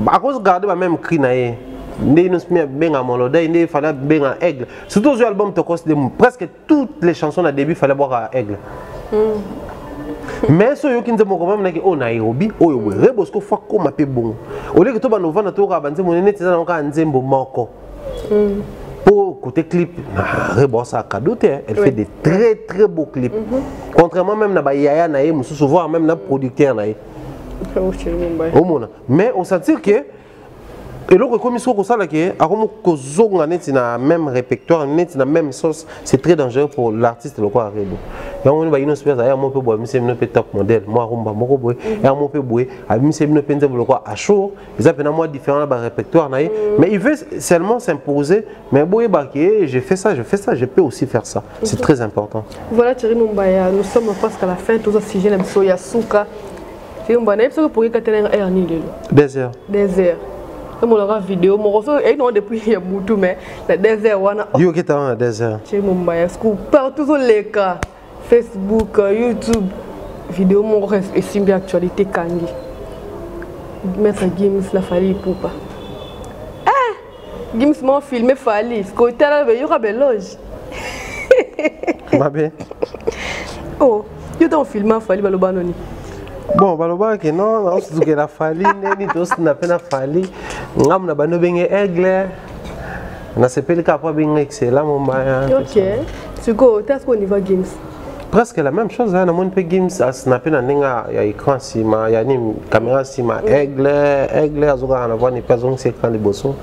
À cause de garder ma même cri naé, benga Molodé, il fallait benga Aigle. Surtout sur l'album Tokos, presque toutes les chansons à début, il fallait boire à Aigle. Mais ce qui est quand même au Nairobi, au Rebosco fois comme un bon. Au lieu que tu vas nous vendre à Banze, mon net, c'est encore un Zembo Moko. Pour côté clip, Rebossa Kadote, elle fait des très très beaux clips. Contrairement même à Yaya Naïe, souvent même à producteur Naïe. Mais on s'attire que et le commission comme ça là que a même répertoire, na même sauce, c'est très dangereux pour l'artiste le quoi Rebo. Et on va une espèce d'ailleurs mon peu boy, monsieur no top modèle, moi rumba moko boy, et mon peu boy, à monsieur no penze le quoi à chaud, ils appellent moi différent là répertoire naïe, mais il veut seulement s'imposer, mais boy baké, j'ai fait ça, je peux aussi faire ça. C'est très important. Voilà Thierry Mumbaya, nous sommes presque à la fin tous ces sujets de Yasuka. Thierry Mumbaya, est-ce que pour y cater un nid Désert. Désert. Comme on a vidéo, mon ressort est non depuis il y a beaucoup mais le désert wana. Yo qui t'as un désert. Chez Mumbai, est-ce que partout sur les cas, Facebook, YouTube, vidéo mon reste et simbi actualité kangi. Mettre Gims la fali pour pas. Gims m'a filmé fali, ce côté là il y aura belle loge. Ma bien. Oh, tu t'en filmé fali ba le banoni. Bon, baloba que non, on se dit que la fali, ni tous n'a pas fali. Ngam na bano bengue Aigle. Na sepeli kapwa bengue excellent mon baya. OK. Tu go, t'as ce qu'on y va Gims. Presque la même chose, hein, na mon pe Gims a snapper na ninga ya écran sima, ya ni caméra sima Aigle azoka na voir ni pas on écran de bosso.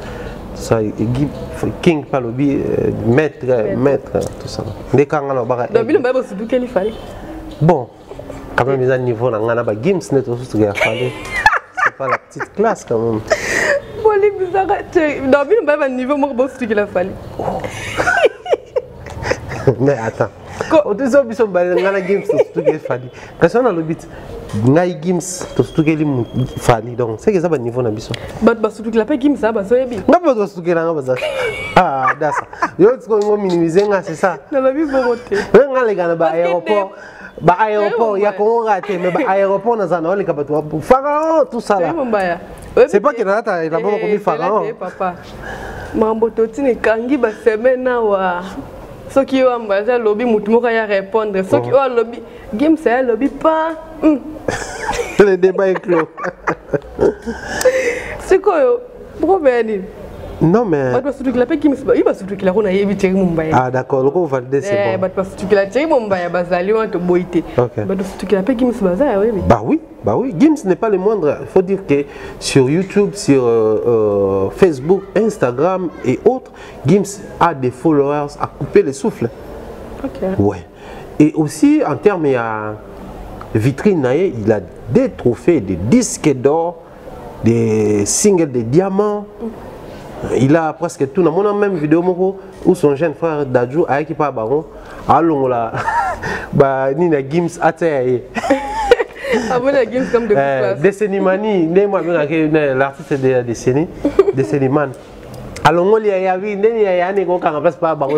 Ça King Palobi maître tout ça. Des kanga na baka. David mba bosse du quel fallait. Bon. Quand même, ils ont un niveau dans le Gims, c'est pas la petite classe quand même. Bon, les bizarres, David n'a pas un niveau, moi, je qu'il a fallu. Mais attends. Au deuxième, ils sont dans la Gims, c'est tout qu'il a fallu. Quand on a le but, Ngai Gims, tout qu'il a fallu. Donc, c'est que ça va niveau dans le biso. Bah, surtout qu'il a pas Gims, ça va, ça y est bien. Non, pas tout qu'il a pas. Ah, d'accord. Yo, tu vas minimiser, c'est ça. Dans la vie, vous votez. Regarde les gars, dans l'aéroport. Bah aéroport, il y a qu'on raté, mais bah aéroport dans un les capatouas pour Pharaon, tout ça là. C'est pas qu'il y a là, il a pas commis Pharaon. Papa. Mamboto tini kangi ba semaine wa. Ceux qui ont emballé lobby mutumoka ya répondre. Ceux qui ont lobby game c'est lobby pas. Le débat est clos. C'est quoi yo? Problème. Non mais. Il va surtout qu'il a on a évité Mumbai. Ah d'accord, donc on va valider c'est bon. Parce que qu'il a tiré Mumbai bazali on te boité. Bah surtout qu'il a pas Gims bazar oui. Bah oui, Gims n'est pas le moindre. Il faut dire que sur YouTube, sur Facebook, Instagram et autres, Gims a des followers à couper le souffle. OK. Ouais. Et aussi en termes de vitrine, il a des trophées, des disques d'or, des singles de diamants. Il a presque tout. Dans mon même vidéo où son jeune frère Dadju a équipé Baron. Alors là, bah Nina Gims a été. Ah bon, la Gims comme de décennie mani, l'artiste de décennie, décennie man. Alors on y a vu, il y a un égo quand on passe pas Baron.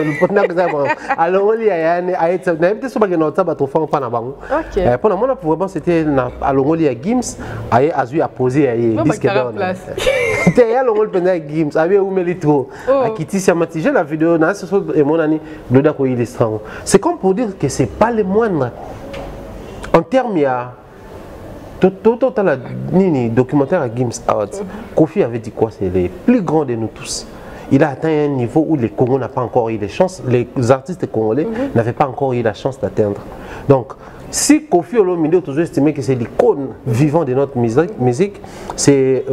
Alors on y a un, a été, n'importe ce que notre tabac au fond pas na Baron. OK. Pendant mon vraiment c'était alors on y a Gims a eu à poser à disque d'or. Il y a le rôle de Gims, avec Oumelito, à Kitty Siamati. J'ai la vidéo, et mon ami, c'est comme pour dire que ce n'est pas le moindre. En termes, il y a tout le documentaire à Gims Awards. Kofi avait dit quoi? C'est le plus grand de nous tous. Il a atteint un niveau où les Congolais n'ont pas encore eu les chances, les artistes congolais n'avaient pas encore eu la chance d'atteindre. Donc, si Kofi Olomide a toujours estimé que c'est l'icône vivante de notre musique, c'est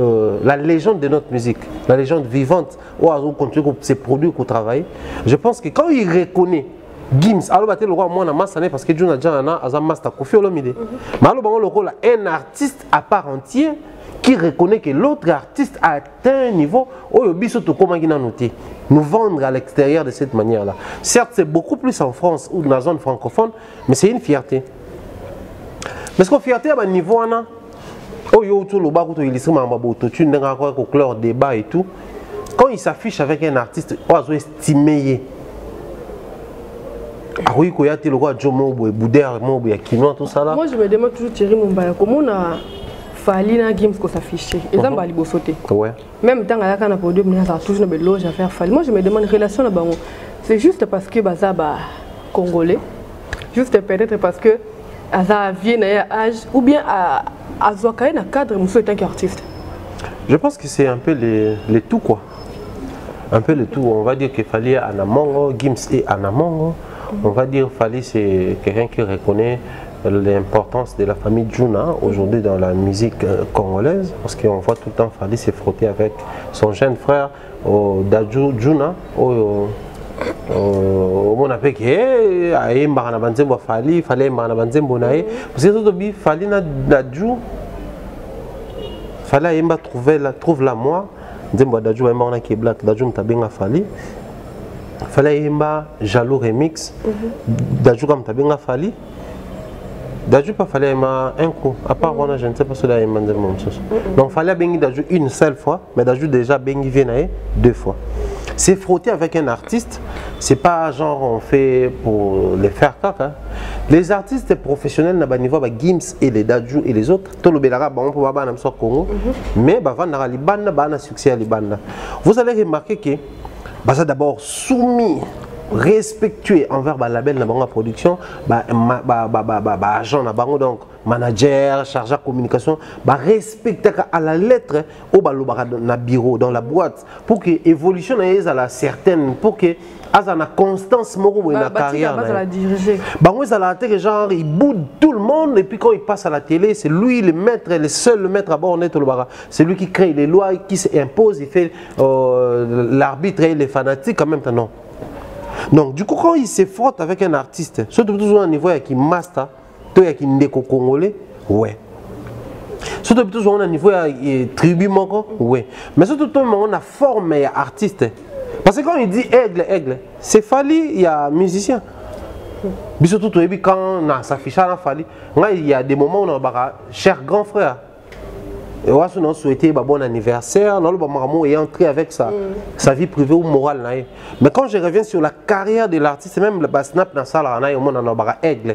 la légende de notre musique, la légende vivante où on continue ces produits qu'on travaille. Je pense que quand il reconnaît Gims, alors le roi moi na masse parce que Juna Jana a master Kofi Olomide. Mais alors le rôle un artiste à part entière qui reconnaît que l'autre artiste a atteint un niveau où il noté. Nous vendre à l'extérieur de cette manière-là. Certes, c'est beaucoup plus en France ou dans la zone francophone, mais c'est une fierté. Mais ce qu'on fierté à un niveau, débat et tout, quand il s'affiche avec un artiste, on va estimer. Moi je me demande toujours Thierry Mumbaya, comment on a Fali na Gims ko s'afficher. Ils ont bali bosoté. Ouais. Même tant à la pour deux minutes, ça toujours une loge à faire Fali. Moi je me demande relation là-bas. C'est juste parce que baza ba congolais. Juste peut-être parce que Aza vient à âge ou bien à Zouakaï na cadre monsieur en tant qu'artiste. Je pense que c'est un peu les tout quoi. Un peu le tout. On va dire que Fali est Anamongo, Gims est Anamongo. On va dire Fali c'est quelqu'un qui reconnaît l'importance de la famille Djouna aujourd'hui dans la musique congolaise, parce qu'on voit tout le temps Fali se frotter avec son jeune frère Dadju Djouna. On appelle que Aïe Mbarana Banzembo Fali, Fali Mbarana Banzembo Nae. Parce que Fali na Dadju, Fali Aïmba trouve la moi. Nzembo Dadju Aïmba on a qui est black, Dadju Mtabenga Fali. Fali Aïmba Jaloux remix, Dadju comme Mtabenga Fali. Dadju pas fallait un coup, à part on a je ne sais pas si là donc fallait bengi Dadju une seule fois, mais Dadju déjà bengi vient deux fois. C'est frotter avec un artiste, c'est pas genre on fait pour les faire caca. Les artistes professionnels na niveau ba Gims et les Dadju et les autres, tout le belara bon pour ba na Congo, mais ba vendre li banda ba na succès li banda. Vous allez remarquer que bah ça d'abord soumis respectueux envers la label na bango production agent na bango donc manager chargé de communication respecter à la lettre au balobara na bureau dans la boîte pour que évolution na la certaine pour que asa na constance moko na carrière na diriger bango ça la tête genre il boude tout le monde et puis quand il passe à la télé c'est lui le maître le seul le maître à bord on est le bara c'est lui qui crée les lois qui s'impose il fait l'arbitre et les fanatiques en même temps non. Donc, du coup, quand il se frotte avec un artiste, surtout toujours au niveau qui master, tout qui ndeko congolais, ouais. Surtout toujours au niveau tribu moko, ouais. Mais surtout tout le monde on a formé artiste. Parce que quand il dit aigle, c'est Fali, il y a musicien. Mais surtout quand on a s'affiché à Fali, il y a des moments où on a cher grand frère. Et on a souhaité un bon anniversaire, on est entré avec sa vie privée ou morale. Mais quand je reviens sur la carrière de l'artiste, même le snap dans la salle, on a aigle.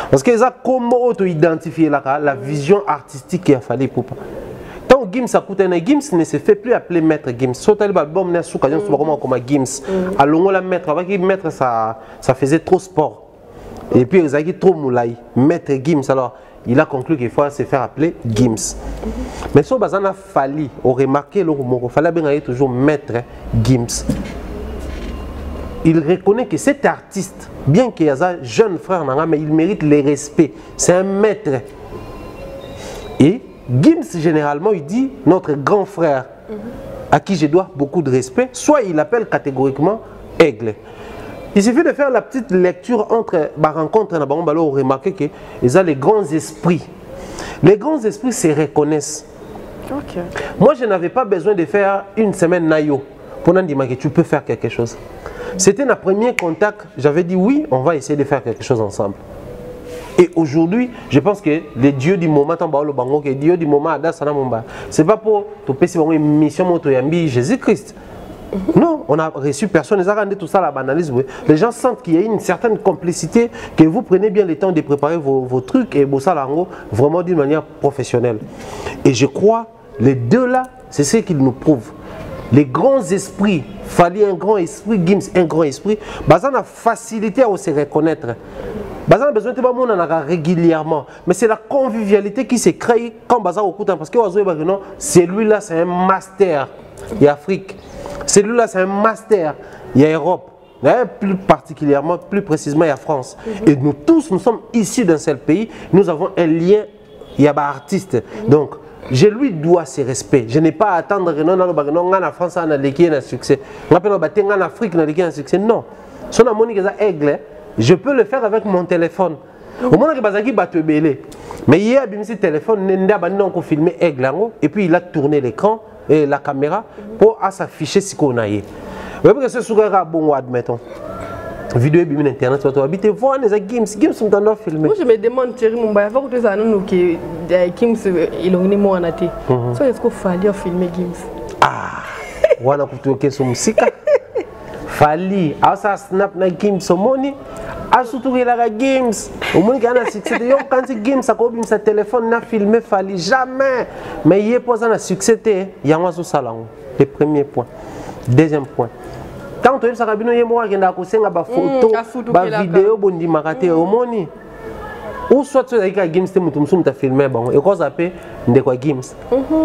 Parce que ça comment identifier la vision artistique qu'il a fallu pour. Tant que Gims a coûté un Gims ne se fait plus appeler maître Gims. Sauf l'album n'a sous comme Gims. Alors la maître, avec maître ça faisait trop sport. Et puis ils ont trop moulay. Maître Gims alors. Il a conclu qu'il faut se faire appeler Gims. Mais si on a fallu, on remarqué il fallait toujours maître Gims. Il reconnaît que cet artiste, bien qu'il y ait un jeune frère, mais il mérite le respect. C'est un maître. Et Gims, généralement, il dit notre grand frère, à qui je dois beaucoup de respect, soit il appelle catégoriquement aigle. Il suffit de faire la petite lecture entre la rencontre et la baron, on remarque qu'ils ont les grands esprits. Les grands esprits se reconnaissent. Okay. Moi, je n'avais pas besoin de faire une semaine naïo pour nous dire que tu peux faire quelque chose. C'était notre premier contact. J'avais dit oui, on va essayer de faire quelque chose ensemble. Et aujourd'hui, je pense que les dieux du moment, les dieux du moment, c'est pas pour te passer une mission Jésus-Christ. Non, on a reçu personne, ils ont rendu tout ça à la banalisme. Les gens sentent qu'il y a une certaine complicité, que vous prenez bien le temps de préparer vos trucs et vos salango vraiment d'une manière professionnelle. Et je crois, les deux là, c'est ce qu'ils nous prouvent. Les grands esprits, Fali un grand esprit, Gims un grand esprit, ça a facilité à se reconnaître. Ça a besoin de monde régulièrement, mais c'est la convivialité qui se crée quand Baza au parce que celui-là c'est un master, il y a Afrique. Celui-là, c'est un master. Il y a Europe. Plus particulièrement, plus précisément, il y a France. Et nous tous, nous sommes ici d'un seul pays. Nous avons un lien. Il y a des artistes. Donc, je lui dois ce respect. Je n'ai pas à attendre que non, en France, on a un succès. On en Afrique, on a un succès. Non. Si on a mon aigle, je peux le faire avec mon téléphone. Au moment où il belé. Mais hier, il a téléphone, il a filmé aigle. Et puis, il a tourné l'écran. Et la caméra pour s'afficher ce qu'on a. Vous voyez que c'est sur un bon admettons. Vidéo et internet, tu vas habiter voir les Gims sont en train de filmer. Moi je me demande, Thierry Mumba, avant que tu aies dit que Gims il a une moi en athée. Est-ce qu'il fallait filmer Gims? Ah, voilà pour toi qui est sur musique. Fallait, à ça snap na Gims au money. a surtout la games au moins qu'il y a un succès quand tu games ça comme ça téléphone n'a filmé fallait jamais mais il est posé un succès il y a un salon le premier point deuxième point quand tu es ça cabine il y a moi qui n'a pas photo ba vidéo bondi maraté au moni ou soit tu as games te mutum sum ta filmé bon et cause après de quoi games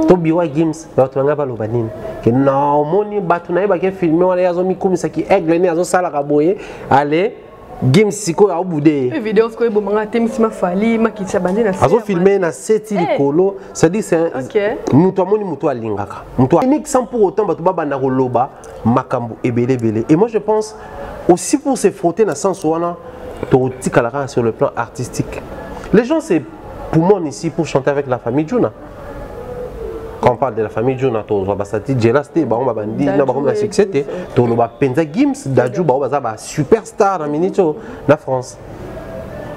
to biwa games ba tu nga ba lo banini que non moni ba tu na ba ke filmé wala yazo mi comme ça qui aigle ni yazo sala ka boye allez games siko ya obude vidéo ko bo manga temisi mafali makitsa bandi na azo filmé na seti likolo ça dit c'est muto moni muto alingaka muto unique sans pour autant ba tu ba banda ko loba makambu ebele bele et moi je pense aussi pour se frotter na sens wana sur le plan artistique. Les gens, c'est pour moi ici pour chanter avec la famille Djouna. Quand on parle de la famille Djouna, tu as Basati, Djelaste, Bandi, la succès, tu as Penza Gims, Dadjou, superstar dans la France.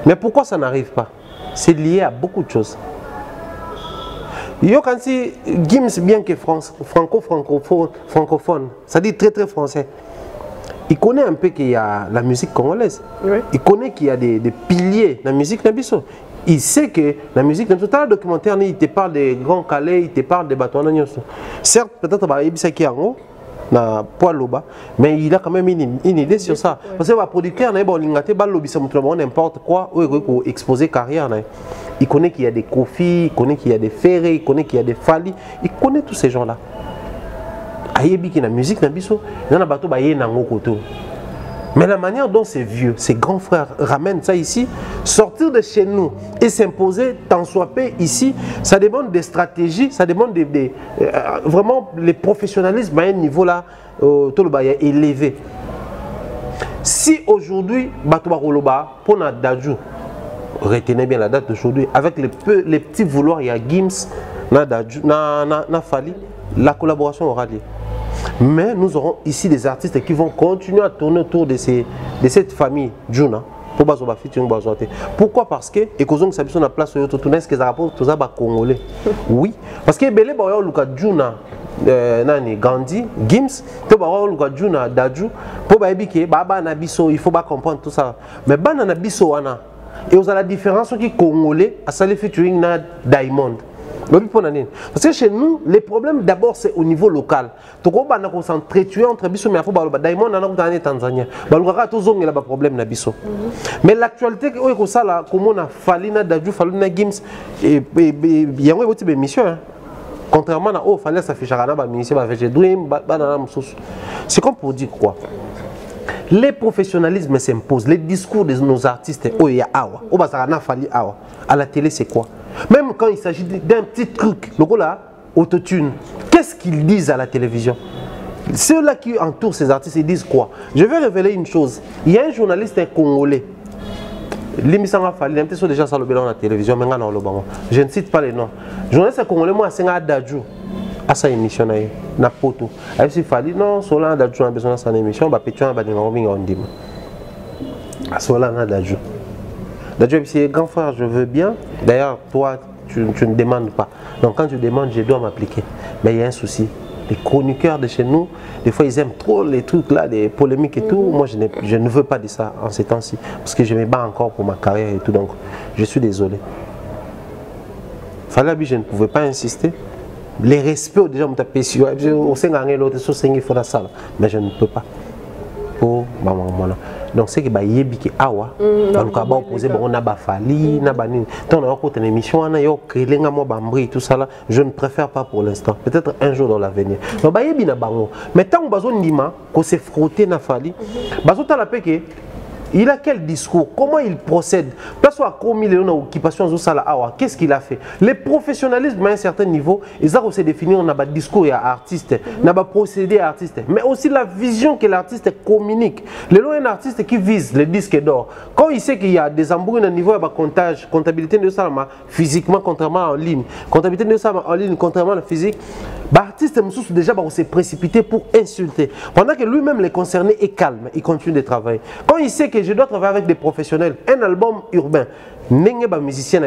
Mais pourquoi ça n'arrive pas? C'est lié à beaucoup de choses. Yo quand si Gims bien que francophone, ça dit très français. Il connaît un peu qu'il y a la musique congolaise. Oui. Il connaît qu'il y a des piliers dans la musique nabiso. Il sait que la musique, dans tout le documentaire, il te parle des grands Calais, il te parle des bateaux. Certes, peut-être qu'il y a un haut, mais il a quand même une idée sur ça. Parce que le producteur, n'importe quoi, pour exposer carrière. Il connaît qu'il y a des Kofi, il connaît qu'il y a des Ferré, il connaît qu'il y a des Fali, il connaît tous ces gens-là. La musique mais la manière dont ces vieux, ces grands frères ramènent ça ici, sortir de chez nous et s'imposer tant soit peu ici, ça demande des stratégies, ça demande vraiment le professionnalisme à un niveau là élevé. Si aujourd'hui pour notre Dadjou, retenez bien la date d'aujourd'hui, avec les petits vouloirs, il y a Gims, na Fali, la collaboration aura lieu. Mais nous aurons ici des artistes qui vont continuer à tourner autour de cette famille Djouna. Pourquoi? Parce que et cause ça a place sur tout ce que ça rapporte tous les Congolais. Oui, parce que belé ba luka Djouna nani Gandhi, Gims, to ba luka Djouna Dadjou, pour ba ebike baba na biso, il faut pas comprendre tout ça. Mais bana na biso wana et vous avez la différence qui Congolais à sali featuring na Diamond. Parce que chez nous, les problèmes d'abord c'est au niveau local. Tu on s'entretue entre Bisso et Diamond en Tanzanie. Il problème na Bisso. Mais l'actualité, comment on a fallu na Dadjou, fallu na Gims et il y a une mission. Contrairement à oh fallait s'afficher à la ministère avec Dream, c'est comme pour dire quoi? Les professionnalismes s'imposent, les discours de nos artistes, à la télé c'est quoi? Même quand il s'agit d'un petit truc, le gars là, autotune, qu'est-ce qu'ils disent à la télévision? Ceux-là qui entourent ces artistes, ils disent quoi? Je vais révéler une chose. Il y a un journaliste congolais. L'émission a fallu, il y a déjà ça dans la télévision, mais je ne cite pas les noms. Journaliste congolais, moi, c'est un Dadjou. À sa émission, na poto. Il fallait non, Solan Dadjou a besoin de sa émission, bah pétuant bah on dit. Solan Dadjou. Dadjou c'est grand frère, je veux bien. D'ailleurs, toi, tu ne demandes pas. Donc quand tu demandes, je dois m'appliquer. Mais il y a un souci. Les chroniqueurs de chez nous, des fois ils aiment trop les trucs là, les polémiques et tout. Moi je ne veux pas de ça en ces temps-ci. Parce que je me bats encore pour ma carrière et tout. Donc je suis désolé. Falabi, je ne pouvais pas insister. Les respects déjà me tapé sur l'autre mais je ne peux pas. Pour donc c'est que bah yebi ki awa donc aba opposé bon na ba fali na ba ni tant on a côté une émission na yo créer nga mo bambri tout ça là je ne préfère pas pour l'instant, peut-être un jour dans l'avenir donc ba yebi na bango mais tant bazo ndima ko se frotter na fali bazo ta la peke. Il a quel discours? Comment il procède? Place à combien de occupation qu'est-ce qu'il a fait? Les professionnalismes à un certain niveau, ils ont aussi défini on a un discours à artiste, on a un procédé à artiste, mais aussi la vision que l'artiste communique. Le lot un artiste qui vise le disque d'or. Quand il sait qu'il y a des embrouilles au niveau de comptage, comptabilité de ça physiquement contrairement en ligne, comptabilité de ça en ligne contrairement à la physique, l'artiste déjà s'est précipité pour insulter. Pendant que lui-même les concerné est calme, il continue de travailler. Quand il sait que je dois travailler avec des professionnels, un album urbain, musicien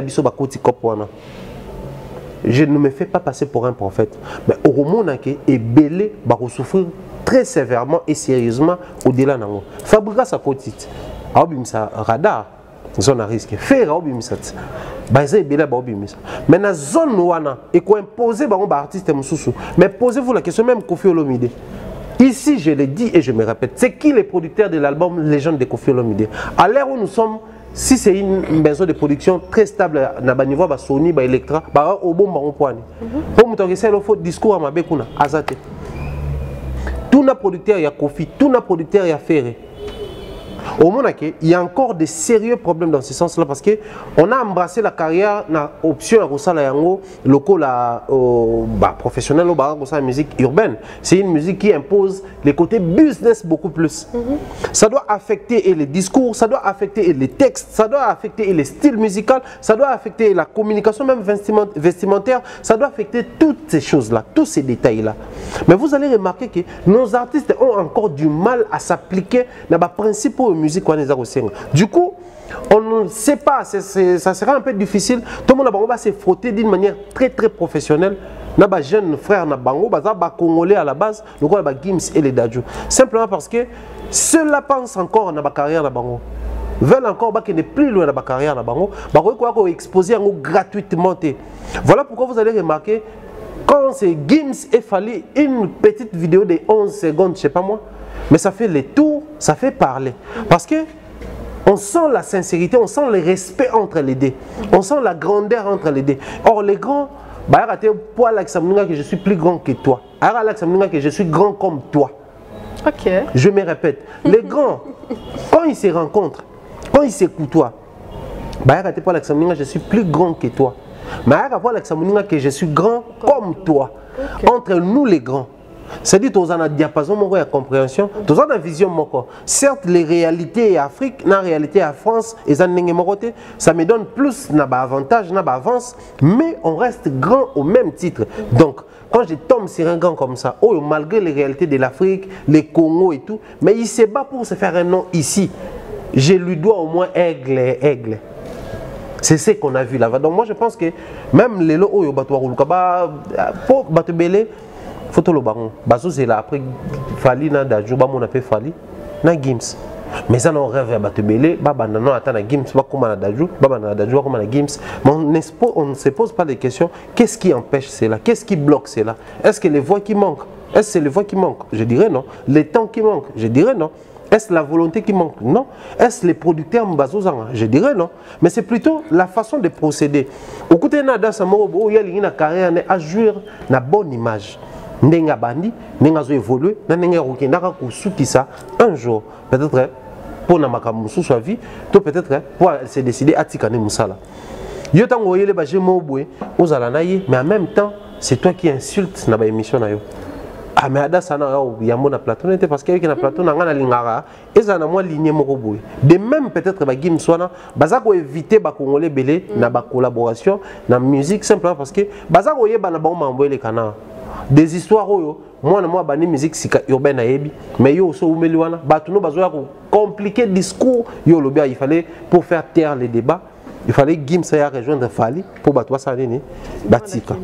je ne me fais pas passer pour un prophète. Mais au moment est belé, souffrir très sévèrement et sérieusement au-delà de Fabrica sa petite. aobimisa radar zone à risque faire aobimisa baza ebela baobimisa mais na zone wana eko imposer bango ba artiste mususu mais posez-vous la question même Koffi Olomide. Ici, je le dis et je me répète, c'est qui les producteurs de l'album Légende de Koffi Olomide? À l'heure où nous sommes, si c'est une maison de production très stable, na niveau ba Sony, ba Electra, ba au bon ba point. Pour me dire c'est le faux discours à ma bekuna, azate. Tout na producteur ya Koffi, tout na producteur ya Ferré. Au moment il y a encore de sérieux problèmes dans ce sens-là parce que on a embrassé la carrière na option à Rosala Yango, local professionnel au la musique urbaine. C'est une musique qui impose les côtés business beaucoup plus. Ça doit affecter les discours, ça doit affecter les textes, ça doit affecter les styles musicaux, ça doit affecter la communication même vestimentaire, ça doit affecter toutes ces choses-là, tous ces détails-là. Mais vous allez remarquer que nos artistes ont encore du mal à s'appliquer dans les principaux musique. Du coup, on ne sait pas, ça sera un peu difficile. Tout le monde va se frotter d'une manière très très professionnelle. Nos jeunes frères na bango, les Congolais à la base, nous avons les Gims et les Dadju. Simplement parce que ceux-là pensent encore à la carrière na bango. Veulent encore qu'ils ne plus loin de la carrière na bango. Ils exposer gratuitement. Voilà pourquoi vous allez remarquer quand c'est Gims et Fally, une petite vidéo de 11 secondes, je sais pas moi. Mais ça fait les tours, ça fait parler. Parce que on sent la sincérité, on sent le respect entre les deux. On sent la grandeur entre les deux. Or, les grands, que je suis plus grand que toi. Que je suis grand comme toi. Ok. Je me répète. Les grands, quand ils se rencontrent, quand ils se côtoient, je suis plus grand que toi. Mais que je suis grand comme toi. Okay. Entre nous les grands. C'est-à-dire que tu as un diapason de compréhension, tu as une vision. Certes, les réalités Afrique, la réalité à France, ça me donne plus d'avantages, d'avance, mais on reste grand au même titre. Donc, quand je tombe sur un grand comme ça, oh, malgré les réalités de l'Afrique, les Congo et tout, mais il se bat pour se faire un nom ici. Je lui dois au moins aigle. C'est ce qu'on a vu là-bas. Donc moi je pense que même les lots, pour Batebele, photo le baron. Bazo c'est là après Fally na Dadju ba mon appelé Fally na Gims. Mais ça on rêve à Batebele, baba non attend na Gims ba comme na Dadju, baba na Dadju comme na Gims. Mais on ne se pose pas des questions. Qu'est-ce qui empêche cela? Qu'est-ce qui bloque cela? Est-ce que les voix qui manquent? Est-ce que c'est les voix qui manquent? Je dirais non. Les temps qui manquent? Je dirais non. Est-ce la volonté qui manque? Non. Est-ce les producteurs Mbazozanga? Je dirais non. Mais c'est plutôt la façon de procéder. Au côté de Samorobo, il y a une carrière à jouer une bonne image. Nenga bandi, nenga zo évoluer, nenga rokendaka kusukisa un jour. Peut-être pour na makamusu soit vie, to peut-être pour se décider à tikane musala. Yo tango yele ba jemo boye, ozala na ye, mais en même temps, c'est toi qui insultes na ba émission na yo. Ah mais ada sana ya mona plateau n'était parce que na plateau na ngana lingara, ezana moi ligne moko boye. De même peut-être ba Gims wana, baza ko éviter ba congolais belé na ba collaboration na musique simplement parce que baza ko yeba na ba mamboye les canards. Des histoires moi bani musique urbaine ayebi mais yo so umeli wana batuno bazoya ko compliquer discours yo lobia il fallait pour faire taire les débats il fallait Gims ya rejoindre Fally pour batwa ça nini batika.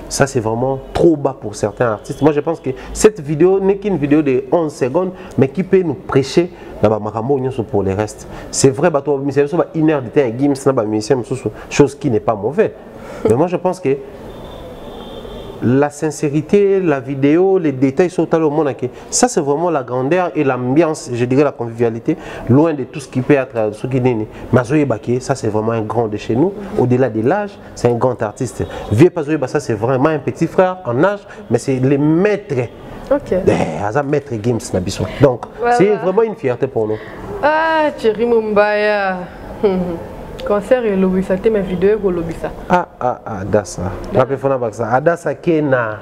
Ça c'est vraiment trop bas pour certains artistes. Moi je pense que cette vidéo n'est qu'une vidéo de 11 secondes mais qui peut nous prêcher pour les restes. C'est vrai bato musicien so ba une heure de temps Gims na ba musicien chose qui n'est pas mauvais. Mais moi je pense que la sincérité, la vidéo, les détails sont au monde. Ça, c'est vraiment la grandeur et l'ambiance, je dirais la convivialité, loin de tout ce qui peut être ce qui n'est. Mazoé Baké, ça, c'est vraiment un grand de chez nous. Au-delà de l'âge, c'est un grand artiste. Vieux Pazoé, ça, c'est vraiment un petit frère en âge, mais c'est les maîtres. Ok. Maître Gims Nabiso. Donc, voilà. C'est vraiment une fierté pour nous. Ah, Thierry Mumbaya. Concert et lobissa, t'es ma vidéo pour lobissa. Adassa. Adassa Kena.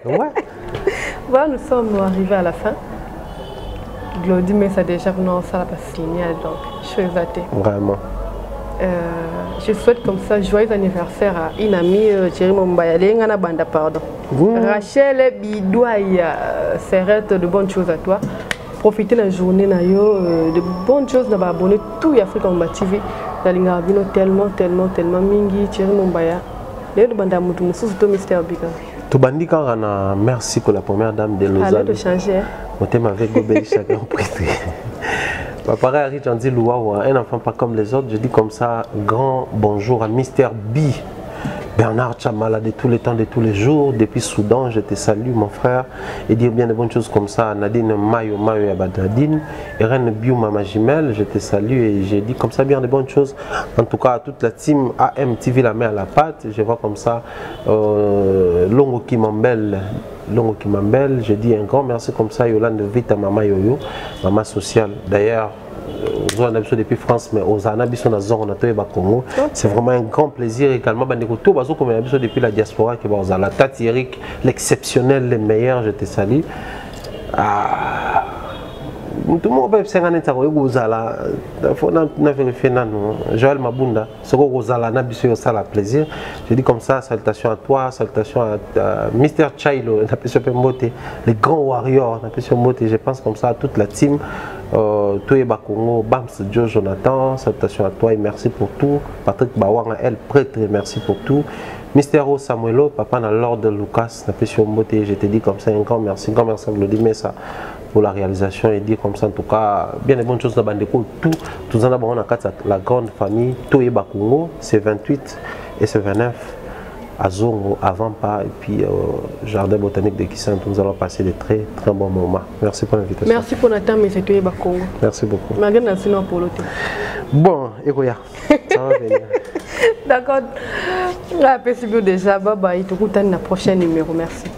Ouais. Voilà, nous sommes arrivés à la fin. Glody, mais ça déjà, non, ça va pas signer, donc je suis exaltée. Vraiment. Je souhaite comme ça joyeux anniversaire à une amie, Thierry Mumbaya, Léngana Banda, pardon. Rachel Bidouaya, s'arrête de bonnes choses à toi. Profitez de la journée, de bonnes choses, de abonner tout Afrique en TV. Tellement mingi Thierry Mumbaya. Les deux bandes mutu sous tout mystère bika. Tu bandi quand merci pour la première dame de Lausanne. De changer. On t'aime avec Gobel chacun prêté. Pareil, Harry, j'en dis Louawa, un enfant pas comme les autres. Je dis comme ça, grand bonjour à Mr. B. Bernard Chamala de tous les temps, de tous les jours. Depuis Soudan, je te salue, mon frère. Et dire bien de bonnes choses comme ça. Nadine Mayo Yabadadine. Irène Biou Mama Jimel, je te salue. Et j'ai dit comme ça bien de bonnes choses. En tout cas, à toute la team AMTV, la main à la pâte. Je vois comme ça. Longo Kimambel. Je dis un grand merci comme ça. Yolande Vita Mama Yoyo. Mama sociale. D'ailleurs, depuis France, mais aux Anabiso na zone Congo. C'est vraiment un grand plaisir également. Depuis la diaspora qui va aux Ala Tati Eric, l'exceptionnel, le meilleur, je te salue. Tout le monde peut faire un interview aux Ala. Il faut vérifier Joël Mabunda, ce que aux Ala Nabiso ça la plaisir. Je dis comme ça, salutations à toi, salutations à Mr. Chailo, les grands warriors, je pense comme ça à toute la team. Toyeba Congo, Bams Joe Jonathan, salutations à toi et merci pour tout. Patrick Bawanga, elle prêtre, merci pour tout. Mystero Samuelo, papa dans l'ordre de Lucas, je te dis comme ça un grand merci à Vladimir Messa pour la réalisation et dire comme ça en tout cas bien de bonnes choses dans Bandeko, tout en abordant la grande famille Toyeba Congo, c'est 28 et c'est 29. À Zongo, avant pas, et puis Jardin botanique de Kissan, nous allons passer de très très bons moments. Merci pour l'invitation. Merci pour notre temps, mais c'est Toyeba Congo. Merci beaucoup. Bon, écoute, ça va venir. D'accord. La PCB déjà, bye bye. Tout le temps, la prochaine numéro. Merci.